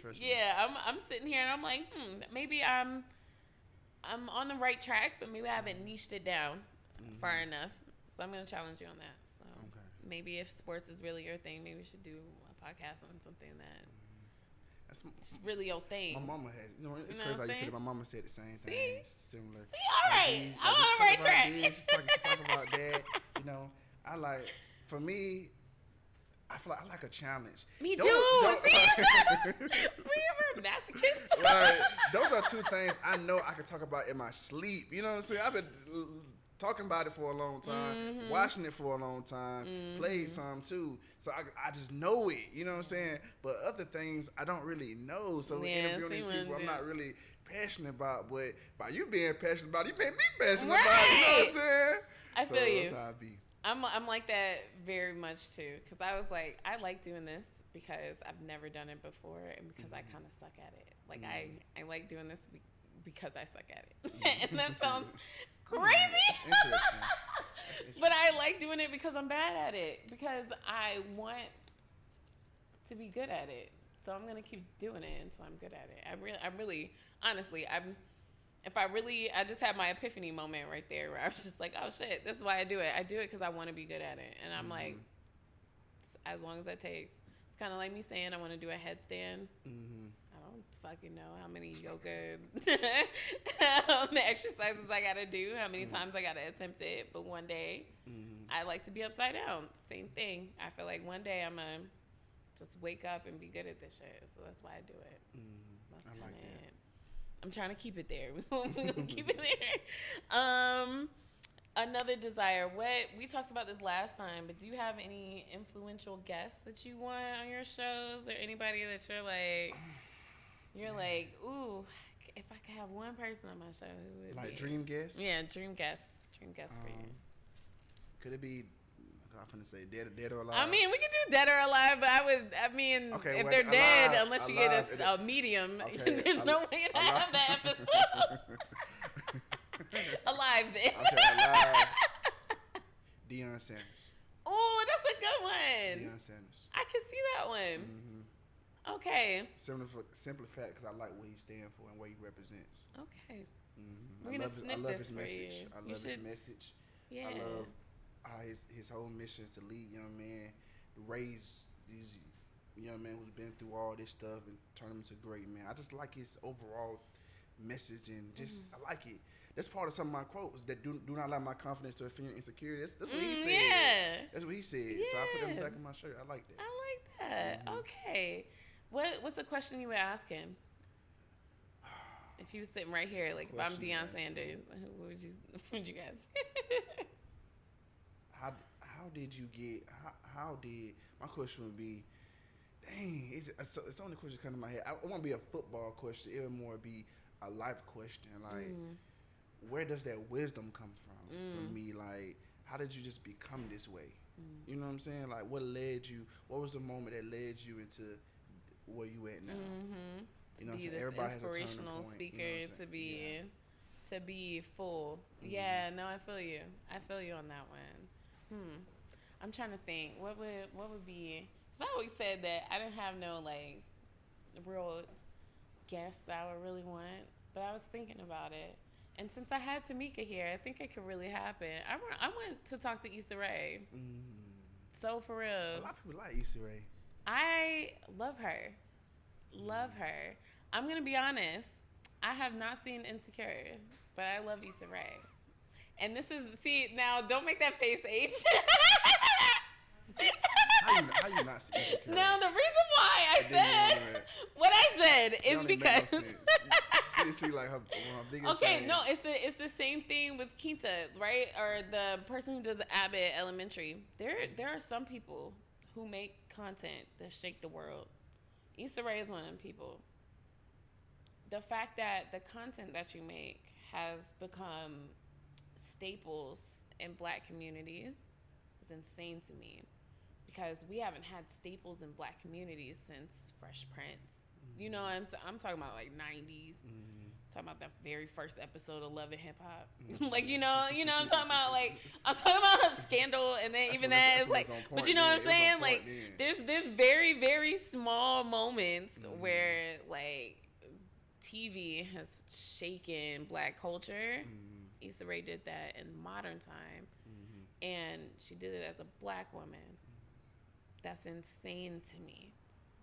Trust me.
Yeah, I'm sitting here and I'm like, maybe I'm on the right track, but maybe I haven't niched it down far enough. So I'm gonna challenge you on that. So maybe if sports is really your thing, maybe we should do a podcast on something that's really your thing.
My mama has, it's crazy how you said it. My mama said the same thing. Similar.
See, all right. I'm on the right track.
She's talking about that. I like, for me, I feel like I like a challenge.
Me too. See? We're masochists.
Like, those are 2 things I know I can talk about in my sleep. You know what I'm saying? I've been talking about it for a long time, watching it for a long time, played some too. So I just know it, you know what I'm saying? But other things I don't really know. So interviewing these people I'm not really passionate about. But by you being passionate about it, you made me passionate about it, you know what I'm saying?
I feel you.
That's how I be.
I'm like that very much too, because I was like, I like doing this because I've never done it before, and because I kind of suck at it. Like I like doing this because I suck at it. And that sounds crazy.
That's interesting.
But I like doing it because I'm bad at it, because I want to be good at it. So I'm gonna keep doing it until I'm good at it. I'm really honestly, I just had my epiphany moment right there where I was just like, oh shit, this is why I do it. I do it because I want to be good at it. And I'm like, as long as that takes. It's kind of like me saying I want to do a headstand. I don't fucking know how many yoga exercises I got to do, how many times I got to attempt it. But one day, I like to be upside down. Same thing. I feel like one day I'm going to just wake up and be good at this shit. So that's why I do it. That's kind of it. I'm trying to keep it there. We're going to keep it there. Another desire. We talked about this last time, but do you have any influential guests that you want on your shows, or anybody that you're like, ooh, if I could have one person on my show, who would
like
be?
Dream guests?
Yeah, dream guests. Dream guests for you.
Could it be I'm finna say dead or alive.
I mean, we could do dead or alive, but if they're dead, unless you get a medium, there's no way to have that episode. Alive then.
Okay, alive. Deion Sanders.
Oh, that's a good one.
Deion Sanders.
I can see that one.
Mm-hmm.
Okay.
Simple fact, because I like what he stands for and what he represents.
Okay.
Mm-hmm.
We're gonna snip this
his
for
message.
you.
I love his message.
Yeah.
I love his whole mission is to lead young men, to raise these young men who's been through all this stuff and turn them into great men. I just like his overall message and just I like it. That's part of some of my quotes that do not allow my confidence to fear insecurity. That's what he said.
Yeah.
That's what he said.
Yeah.
So I put that in the back of my shirt. I like that.
I like that. Mm-hmm. Okay. What's the question you would ask him? If he was sitting right here, like if I'm Deion Sanders, what would you guys?
How did you get? How did my question would be? Dang, it's the only question coming to my head. I want to be a football question. It would more be a life question. Like, where does that wisdom come from? For me, like, how did you just become this way? You know what I'm saying? Like, what led you? What was the moment that led you into where you at now?
Mm-hmm.
You know,
to be this
everybody
inspirational
has a turning point,
speaker,
you know
to be full. Mm-hmm. Yeah, no, I feel you. I feel you on that one. I'm trying to think. What would be? Cause I always said that I didn't have no like real guest that I would really want, but I was thinking about it. And since I had Tamika here, I think it could really happen. I went to talk to Issa Rae. So for real,
a lot of people like Issa Rae.
I love her. Love her. I'm gonna be honest. I have not seen Insecure, but I love Issa Rae. And this is now. Don't make that face, H.
How you not see Insecure?
Now the reason why I said what I said is because.
You didn't see like her biggest.
Okay,
thing.
no, it's the same thing with Quinta, right? Or the person who does Abbott Elementary. There are some people who make content that shake the world. Issa Rae is one of them people. The fact that the content that you make has become staples in Black communities is insane to me, because we haven't had staples in Black communities since Fresh Prince. You know, I'm talking about like 90s. Talking about that very first episode of Love and Hip Hop. Like, you know, I'm talking about like, I'm talking about Scandal, and then even that is like, but you know what I'm saying? Like, there's very, very small moments where like TV has shaken Black culture. Issa Rae did that in modern time, and she did it as a Black woman. That's insane to me.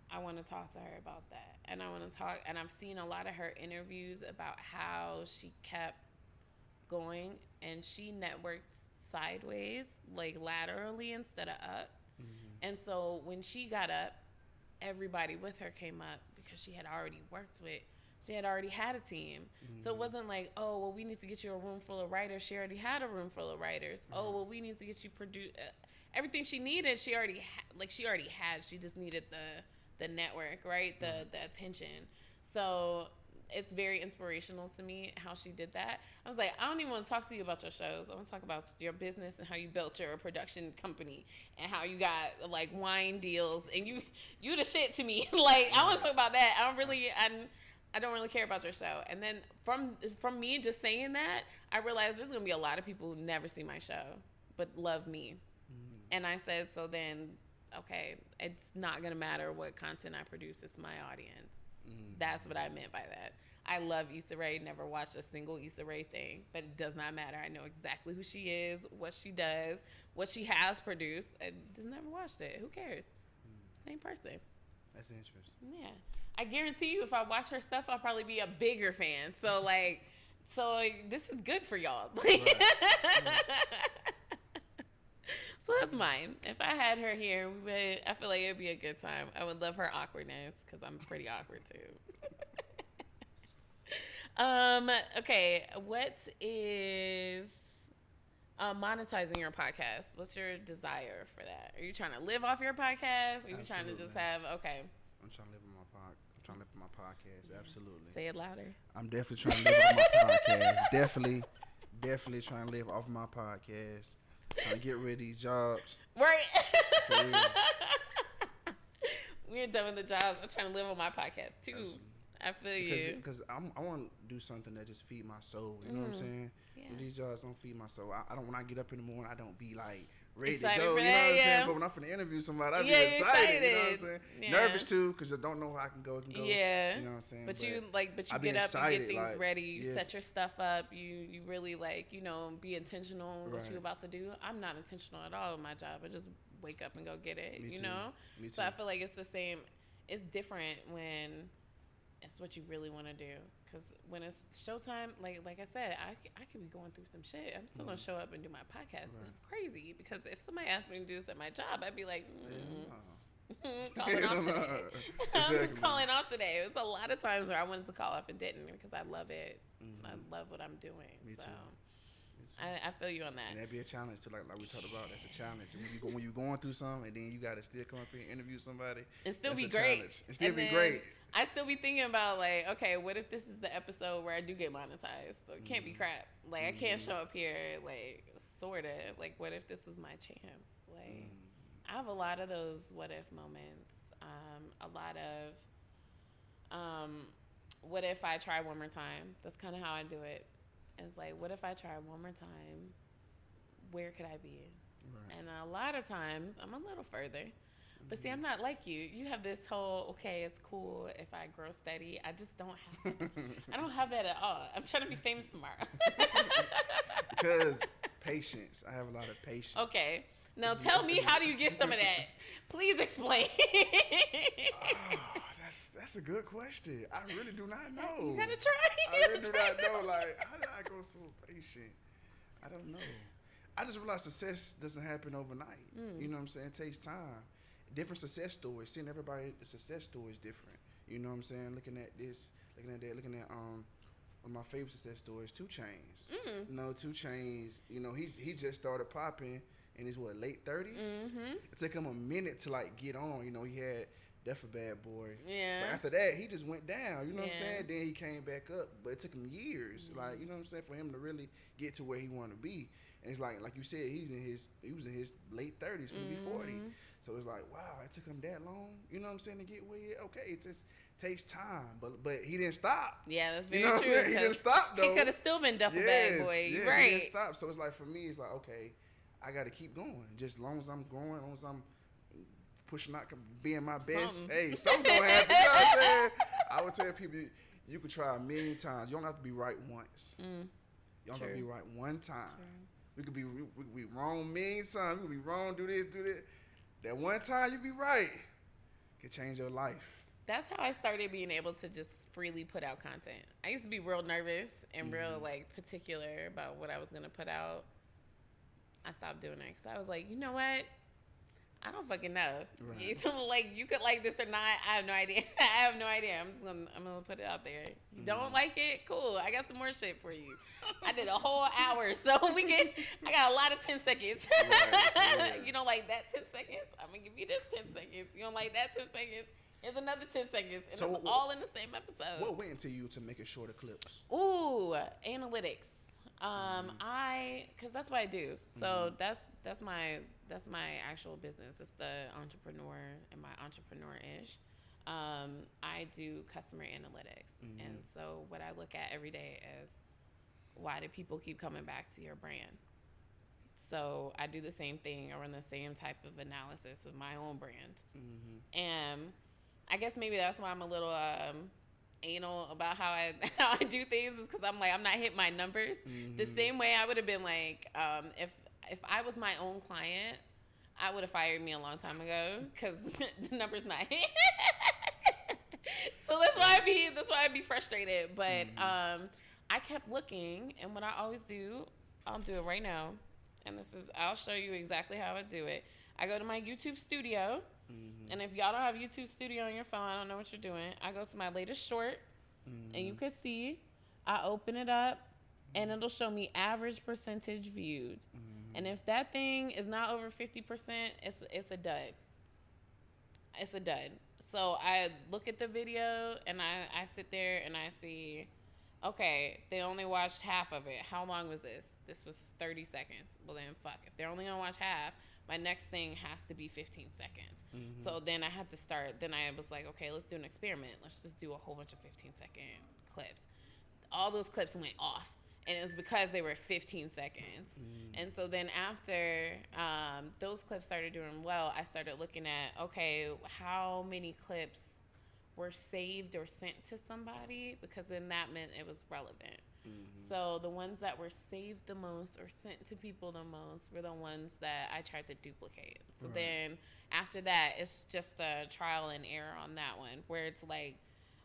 I want to talk to her about that. And and I've seen a lot of her interviews about how she kept going, and she networked sideways, like laterally instead of up. And so when she got up, everybody with her came up because she had already had a team. So it wasn't like, oh, well, we need to get you a room full of writers. She already had a room full of writers. Oh, well, we need to get you everything she needed, she already had. She just needed the network, right? The attention. So it's very inspirational to me how she did that. I was like, I don't even want to talk to you about your shows. I want to talk about your business and how you built your production company and how you got like wine deals, and you the shit to me. Like, I want to talk about that. I don't really care about your show. And then from me just saying that, I realized there's gonna be a lot of people who never see my show but love me. And I said, so then, okay, it's not going to matter what content I produce. It's my audience. That's what I meant by that. I love Issa Rae, never watched a single Issa Rae thing, but it does not matter. I know exactly who she is, what she does, what she has produced. I just never watched it. Who cares? Same person.
That's interesting.
Yeah. I guarantee you, if I watch her stuff, I'll probably be a bigger fan. So, this is good for y'all. Right. So that's mine. If I had her here, I feel like it would be a good time. I would love her awkwardness, because I'm pretty awkward too. Okay, what is monetizing your podcast? What's your desire for that? Are you trying to live off your podcast? Are you trying to just have, okay.
I'm trying to live on my podcast. Absolutely.
Say it louder.
I'm definitely trying to live off my podcast. Definitely trying to live off my podcast. Trying to get rid of these jobs.
Right.
For real.
We're done with the jobs. I'm trying to live on my podcast too.
Absolutely.
I feel you.
Because I want to do something that just feed my soul. You know what I'm saying?
Yeah.
These jobs don't feed my soul. I don't. When I get up in the morning, I don't be like ready
Excited
to go.
for
You know
that,
what I'm
yeah.
saying? But when I'm finna interview somebody, I be
Yeah,
excited. You know what I'm
excited.
saying?
Yeah.
Nervous too, because I don't know how I can go.
Yeah.
You know what I'm saying?
But you
I be
get up,
excited,
you get things
like,
ready, you
yes.
set your stuff up, you really be intentional with what
Right.
you're about to do. I'm not intentional at all in my job. I just wake up and go get it.
Me
you
too.
know?
Me too.
So I feel like it's the same. It's different when it's what you really want to do. Because when it's showtime, like I said, I could be going through some shit. I'm still going to show up and do my podcast.
Right.
It's crazy because if somebody asked me to do this at my job, I'd be like,
Calling
off today.
Exactly.
I'm calling off today. It was a lot of times where I wanted to call off and didn't because I love it. I love what I'm doing.
Me
so
too.
I feel you on that.
And that'd be a challenge too, like we talked about. That's a challenge. When you going through something, and then you gotta still come up here and interview somebody.
And still
that's
be
a
great.
challenge. And still
And
be
then
great.
I still be thinking about okay, what if this is the episode where I do get monetized? So it can't be crap. I can't show up here sorta. What if this was my chance? I have a lot of those what if moments. A lot of what if I try one more time? That's kind of how I do it. It's what if I try one more time? Where could I be? Right. And a lot of times, I'm a little further. But see, I'm not like you. You have this whole, okay, it's cool if I grow steady. I just don't have that. I don't have that at all. I'm trying to be famous tomorrow.
Because patience. I have a lot of patience.
Okay. Now tell me, how do you get some of that? Please explain.
That's a good question. I really do not know.
You gotta try.
I really do not know. How did I go so patient? I don't know. I just realized success doesn't happen overnight. You know what I'm saying? It takes time. Different success stories. Seeing everybody's success story is different. You know what I'm saying? Looking at this, looking at that, looking at one of my favorite success stories, 2 Chainz. You know, 2 Chainz. You know, he just started popping in his late 30s. It took him a minute to get on. You know, he had Death a Bad Boy. Yeah. But after that, he just went down. You know what I'm saying? Then he came back up, but it took him years. You know what I'm saying, for him to really get to where he wanted to be. And it's like you said, he was in his late 30s, finna be 40. So it's wow, it took him that long. You know what I'm saying, to get where he, okay, it just takes time. But he didn't stop.
Yeah, that's very
you know
true.
He didn't stop though.
He could have still been Duffel Bag Boy.
Yeah,
right.
He didn't stop. So it's for me, it's okay, I got to keep going. Just as long as I'm growing, as long as I'm pushing out, being my best.
Something.
Hey, something gonna happen. You know what I'm saying? I would tell people, you could try a million times. You don't have to be right once. You don't have to be right one time. True. We could be wrong a million times. We could be wrong, do this, do that. That one time you be right could change your life.
That's how I started being able to just freely put out content. I used to be real nervous and real particular about what I was gonna put out. I stopped doing it because I was like, you know what? I don't fucking know. Right. You could like this or not. I have no idea. I have no idea. I'm gonna put it out there. You don't like it? Cool. I got some more shit for you. I did a whole hour, so I got a lot of 10 seconds. Right. You don't like that 10 seconds? I'm gonna give you this 10 seconds. You don't like that 10 seconds? Here's another 10 seconds. And so it's all in the same episode.
What went into you to make it shorter clips?
Ooh, analytics. Cause that's what I do. So that's my actual business. It's the Entrepreneur and my Entrepreneur.ish. I do customer analytics. And so what I look at every day is, why do people keep coming back to your brand? So I do the same thing. I run the same type of analysis with my own brand. And I guess maybe that's why I'm a little anal about how I do things, is because I'm not hitting my numbers. The same way I would have been if I was my own client, I would have fired me a long time ago because the number's not hit. So that's why I'd be frustrated. But I kept looking, and what I always do, I'll do it right now, and I'll show you exactly how I do it. I go to my YouTube studio. And if y'all don't have YouTube Studio on your phone, I don't know what you're doing. I go to my latest short, and you can see, I open it up, and it'll show me average percentage viewed. And if that thing is not over 50%, it's a dud. It's a dud. So I look at the video, and I sit there, and I see, Okay, they only watched half of it. How long was this? This was 30 seconds. Well, then fuck. If they're only going to watch half, my next thing has to be 15 seconds. Mm-hmm. So then I had to start. Then I was like, okay, let's do an experiment. Let's just do a whole bunch of 15-second clips. All those clips went off. And it was because they were 15 seconds. Mm. And so then after those clips started doing well, I started looking at, okay, how many clips were saved or sent to somebody, because then that meant it was relevant. Mm-hmm. So the ones that were saved the most or sent to people the most were the ones that I tried to duplicate. So then after that, it's just a trial and error on that one, where it's like,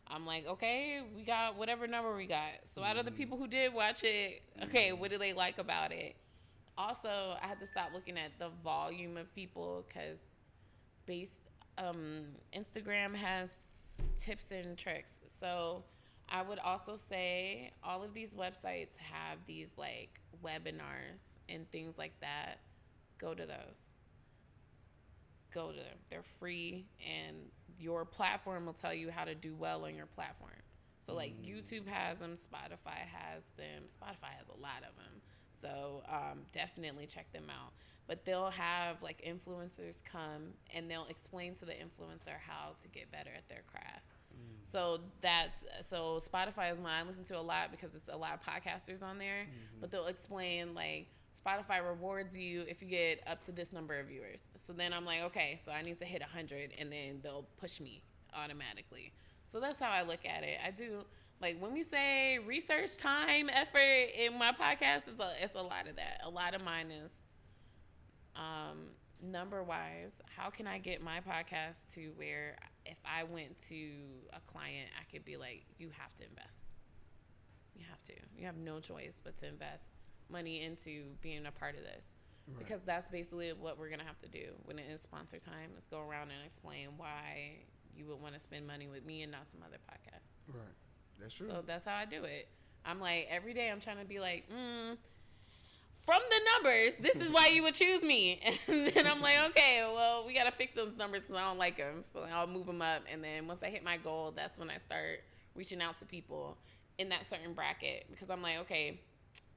I'm like, okay, we got whatever number we got. So out of the people who did watch it, okay, what do they like about it? Also, I had to stop looking at the volume of people, because Instagram has tips and tricks. So I would also say all of these websites have these like webinars and things like that. Go to those. Go to them. They're free, and your platform will tell you how to do well on your platform. So like YouTube has them, Spotify has them. Spotify has a lot of them. So definitely check them out. But they'll have like influencers come, and they'll explain to the influencer how to get better at their craft. So Spotify is one I listen to a lot, because it's a lot of podcasters on there. But they'll explain like, Spotify rewards you if you get up to this number of viewers. So then I'm like, okay, so I need to hit 100, and then they'll push me automatically. So that's how I look at it. I do, like, when we say research, time, effort in my podcast, it's a lot of that. A lot of mine is number-wise, how can I get my podcast to where if I went to a client, I could be like, you have to invest. You have to. You have no choice but to invest money into being a part of this. Right. Because that's basically what we're going to have to do when it is sponsor time. Let's go around and explain why you would want to spend money with me and not some other podcast.
Right. That's true.
So that's how I do it. I'm like, every day I'm trying to be like, from the numbers, this is why you would choose me. And then I'm like, okay, well, we got to fix those numbers because I don't like them. So I'll move them up. And then once I hit my goal, that's when I start reaching out to people in that certain bracket. Because I'm like, okay,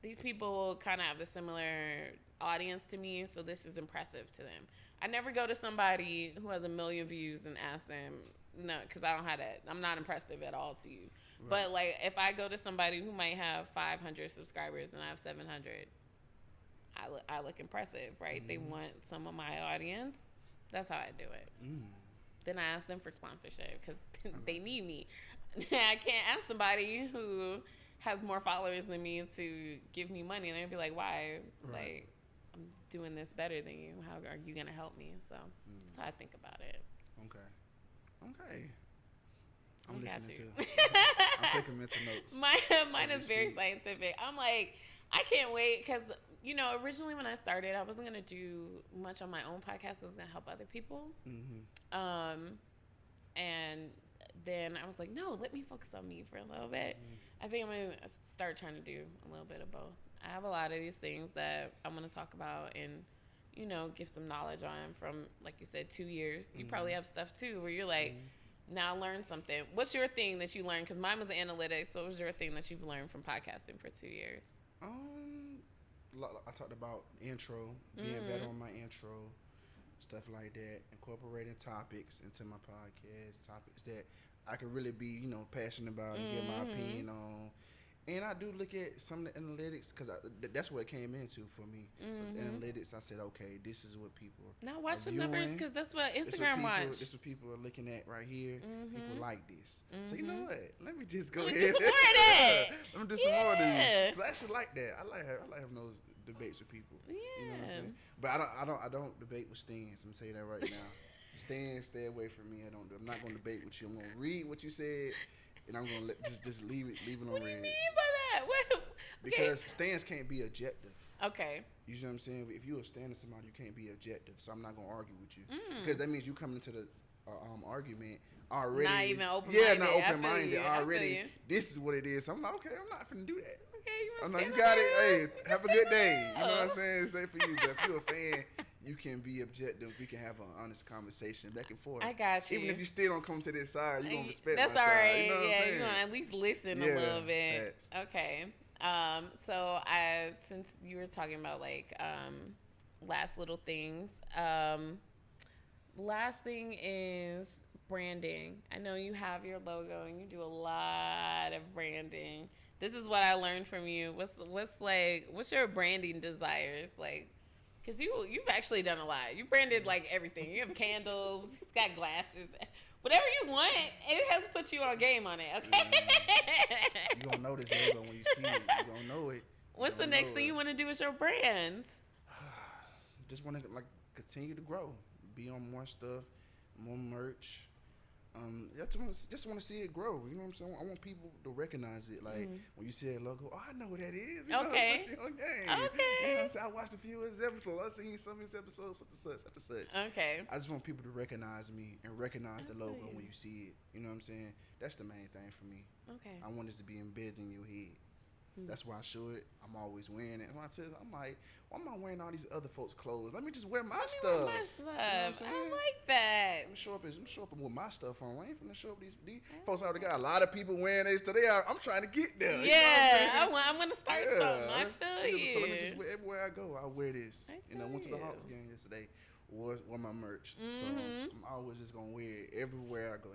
these people kind of have a similar audience to me, so this is impressive to them. I never go to somebody who has 1 million views and ask them, no, because I don't have that. I'm not impressive at all to you. Right. But, like, if I go to somebody who might have 500 subscribers and I have 700, I look impressive, right? Mm-hmm. They want some of my audience. That's how I do it. Then I ask them for sponsorship because they need me. I can't ask somebody who has more followers than me to give me money, and they'd be like, why? Right. Like, I'm doing this better than you. How are you going to help me? So that's how I think about it.
Okay. I'm listening too. I'm taking mental notes.
Mine is very scientific. I'm like, I can't wait because, originally when I started, I wasn't going to do much on my own podcast. I was going to help other people. Mm-hmm. And then I was like, no, let me focus on me for a little bit. I think I'm going to start trying to do a little bit of both. I have a lot of these things that I'm going to talk about and, give some knowledge on from, like you said, 2 years. You probably have stuff, too, where you're like, now learn something. What's your thing that you learned? Because mine was analytics. What was your thing that you've learned from podcasting for 2 years?
I talked about intro, being better on my intro, stuff like that, incorporating topics into my podcast, topics that I could really be, passionate about and get my opinion on. And I do look at some of the analytics because that's what it came into for me. The analytics, I said, okay, this is what people
now watch the numbers because that's what Instagram watch.
This is what people are looking at right here. People like this. So you know what? Let me just go ahead.
Let
me do some more of these. Because I actually like that. I like having those debates with people.
Yeah.
You know what I'm saying? But I don't debate with Stans. I'm gonna tell you that right now. Stan, stay away from me. I'm not gonna debate with you. I'm gonna read what you said. And I'm gonna just leave it on
What
red.
do you mean by that? What?
Because stands can't be objective.
Okay.
You see what I'm saying? If you're a stand to somebody, you can't be objective. So I'm not gonna argue with you because that means you come into the argument already.
Not even open-minded.
Yeah, not open-minded already. This is what it is. So I'm like, okay, I'm not finna do that.
Okay,
you got it. Hey, have a good day. You know what I'm saying? Stay for you. But if you're a fan, you can be objective. We can have an honest conversation back and forth.
I got you.
Even if you still don't come to this side, you're going to respect
That's
my
all right.
side. You know what I'm saying?
You're going to at least listen a little bit.
Facts.
Okay. So since you were talking about like last little things, last thing is branding. I know you have your logo and you do a lot of branding. This is what I learned from you. What's your branding desires like? Because you've actually done a lot. You branded like everything. You have candles. He's got glasses. Whatever you want, it has put you on game on it. Okay.
You're gonna know this logo when you see it. You're gonna know it.
What's the next thing you want to do with your brand?
Just want to like continue to grow, be on more stuff, more merch. Just want to see it grow. You know what I'm saying? I want people to recognize it. Like when you see a logo, oh, I know what that is. You
Okay.
Know, you
Okay.
know what I'm saying? I watched a few of his episodes. I've seen some of his episodes, such and such.
Okay.
I just want people to recognize me and recognize the logo when you see it. You know what I'm saying? That's the main thing for me.
Okay.
I want this to be embedded in your head. That's why I show it. I'm always wearing it. When I tell you, I'm like, why am I wearing all these other folks' clothes? Let me just wear my stuff.
You know what I'm saying? I like that.
I'm show up with my stuff on. I ain't finna show up these folks already got a lot of people wearing their stuff. I'm trying to get there.
Yeah, I'm gonna start something. I feel you.
So let me just wear everywhere I go. I wear this. I went to the Hawks game yesterday. Wore my merch. So I'm always just gonna wear it everywhere I go.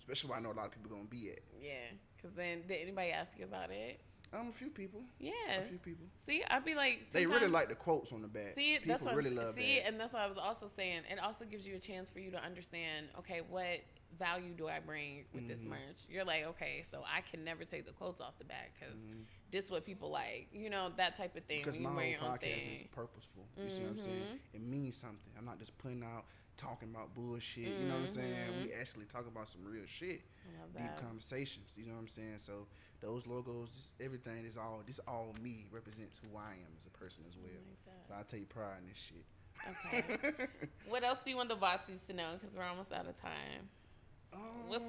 Especially where I know a lot of people gonna be at.
Yeah, because then did anybody ask you about it?
A few people.
Yeah.
A few people.
See, I'd be like,
they really like the quotes on the back.
See,
people
that's what
really love that.
And that's what I was also saying. It also gives you a chance for you to understand, okay, what value do I bring with this merch? You're like, okay, so I can never take the quotes off the back because this is what people like. You know, that type of thing.
Because my whole podcast is purposeful. You see what I'm saying? It means something. I'm not just putting out, talking about bullshit. You know what I'm saying? We actually talk about some real shit. Deep conversations. You know what I'm saying? So those logos, everything is all me represents who I am as a person as well. So I take pride in this shit.
Okay. What else do you want the boss needs to know? Because we're almost out of time. What's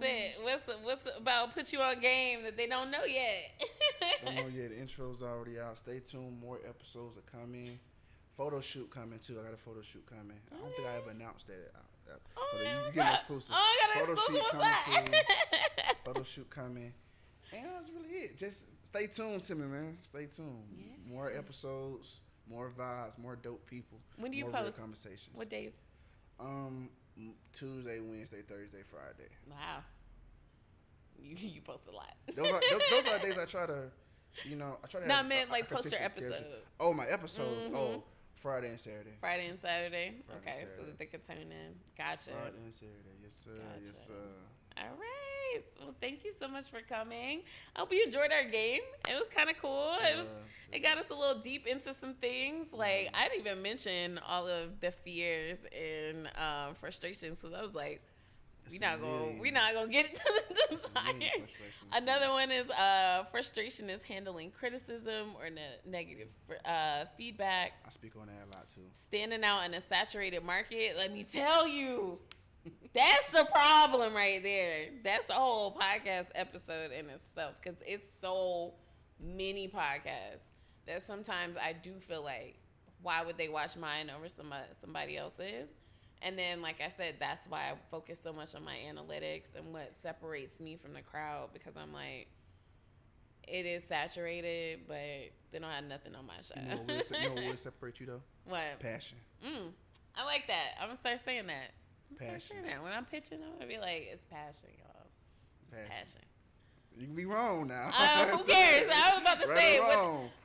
about put you on game that they don't know yet?
Don't know yet. The intro's already out. Stay tuned. More episodes are coming. Photo shoot coming too. I got a photo shoot coming. I don't think I ever announced that. So you get an exclusive. Photo shoot coming too. Photo shoot coming. And that's really it. Just stay tuned to me, man. Stay tuned. Yeah. More episodes, more vibes, more dope people.
When do you
more
post?
Real conversations.
What days?
Tuesday, Wednesday, Thursday, Friday.
Wow. You post a lot.
Those are the days I try to, I try to.
No, I meant like post your episode.
Schedule. Oh, my episodes. Oh, Friday and Saturday.
Friday and Saturday. Okay, so that they can tune in. Gotcha.
Friday and Saturday. Yes, sir. Gotcha. Yes, sir.
All right. Well, thank you so much for coming. I hope you enjoyed our game. It was kind of cool. It got us a little deep into some things. Like I didn't even mention all of the fears and frustrations because I was like, we're not gonna get into the desire. Another one is frustration is handling criticism or negative feedback.
I speak on that a lot too.
Standing out in a saturated market. Let me tell you. That's the problem right there. That's a whole podcast episode in itself because it's so many podcasts that sometimes I do feel like, why would they watch mine over somebody else's? And then, like I said, that's why I focus so much on my analytics and what separates me from the crowd because I'm like, it is saturated, but they don't have nothing on my show.
You know what would separate you though?
What?
Passion.
I like that. I'm gonna start saying that.
Passion.
When I'm pitching, I'm gonna be like, it's passion, y'all. It's passion.
You can be wrong now.
Who cares? I was about to say,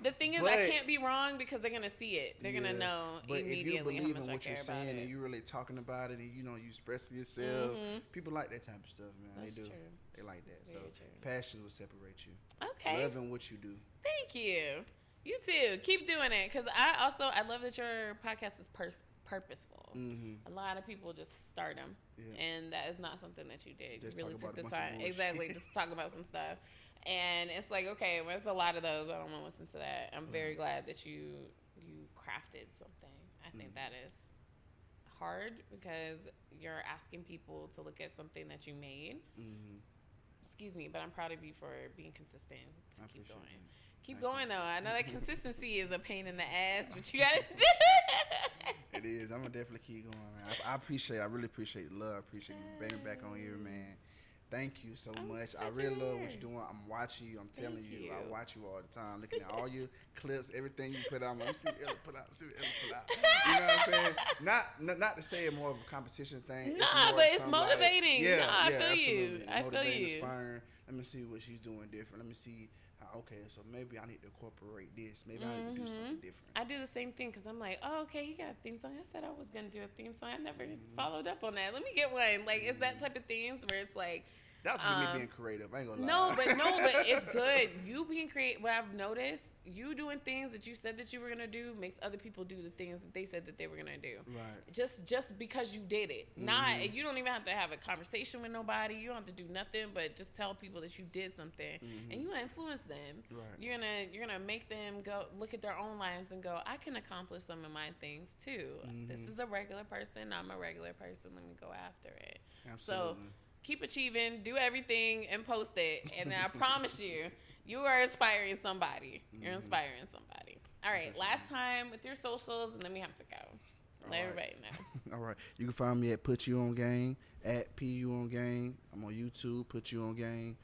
the thing is, I can't be wrong because they're gonna see it. They're gonna know immediately how much I care about it. But if you believe in what you're saying and you're really talking about it and you expressing yourself, people like that type of stuff, man.
That's
true.
They like that. So passion will separate you.
Okay.
Loving what you do.
Thank you. You too. Keep doing it because I love that your podcast is purposeful. A lot of people just start them, and that is not something that you did.
Just
you really took the time,
just
talk about some stuff, and it's like, okay, there's a lot of those. I don't want to listen to that. I'm very glad that you crafted something. I think that is hard because you're asking people to look at something that you made. Excuse me, but I'm proud of you for being consistent to keep going. Keep going though. I know that consistency is a pain in the ass, but you gotta do it.
It is. I'm gonna definitely keep going, man. I really appreciate the love. I appreciate you bringing back on here, man. Thank you so much. I really love what you're doing. I'm watching you. I'm telling you. I watch you all the time, looking at all your clips, everything you put out. I'm like, see what Ella put out. See what Ella put out. You know what I'm saying? Not to say it more of a competition thing.
Nah, but it's motivating.
Like,
I feel you. I feel you.
Inspiring. Let me see what she's doing different. Let me see. Okay, so maybe I need to incorporate this. Maybe I need to do something different.
I do the same thing because I'm like, oh, okay, he got a theme song. I said I was going to do a theme song. I never followed up on that. Let me get one. Like, it's that type of things where it's like,
that's just me being creative. I ain't gonna lie.
No, but it's good. You being creative. What I've noticed, you doing things that you said that you were gonna do makes other people do the things that they said that they were gonna do.
Right.
Just because you did it. Not you don't even have to have a conversation with nobody. You don't have to do nothing but just tell people that you did something, and you influence them.
Right.
You're gonna make them go look at their own lives and go, I can accomplish some of my things too. This is a regular person. I'm a regular person. Let me go after it.
Absolutely.
So keep achieving, do everything, and post it. And I promise you, you are inspiring somebody. You're inspiring somebody. All right, last time with your socials, and then we have to go. Let everybody know.
All right. You can find me at Put You On Game, at PU On Game. I'm on YouTube, Put You On Game.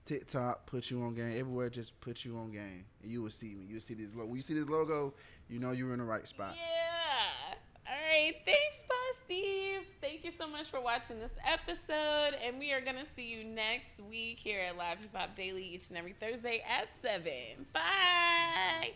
TikTok, Put You On Game. Everywhere, just Put You On Game. And you will see me. You'll see this logo. When you see this logo, you know you're in the right spot.
Yeah. All right. Thanks, Busties. Thank you so much for watching this episode. And we are going to see you next week here at Live Hip Hop Daily each and every Thursday at 7. Bye.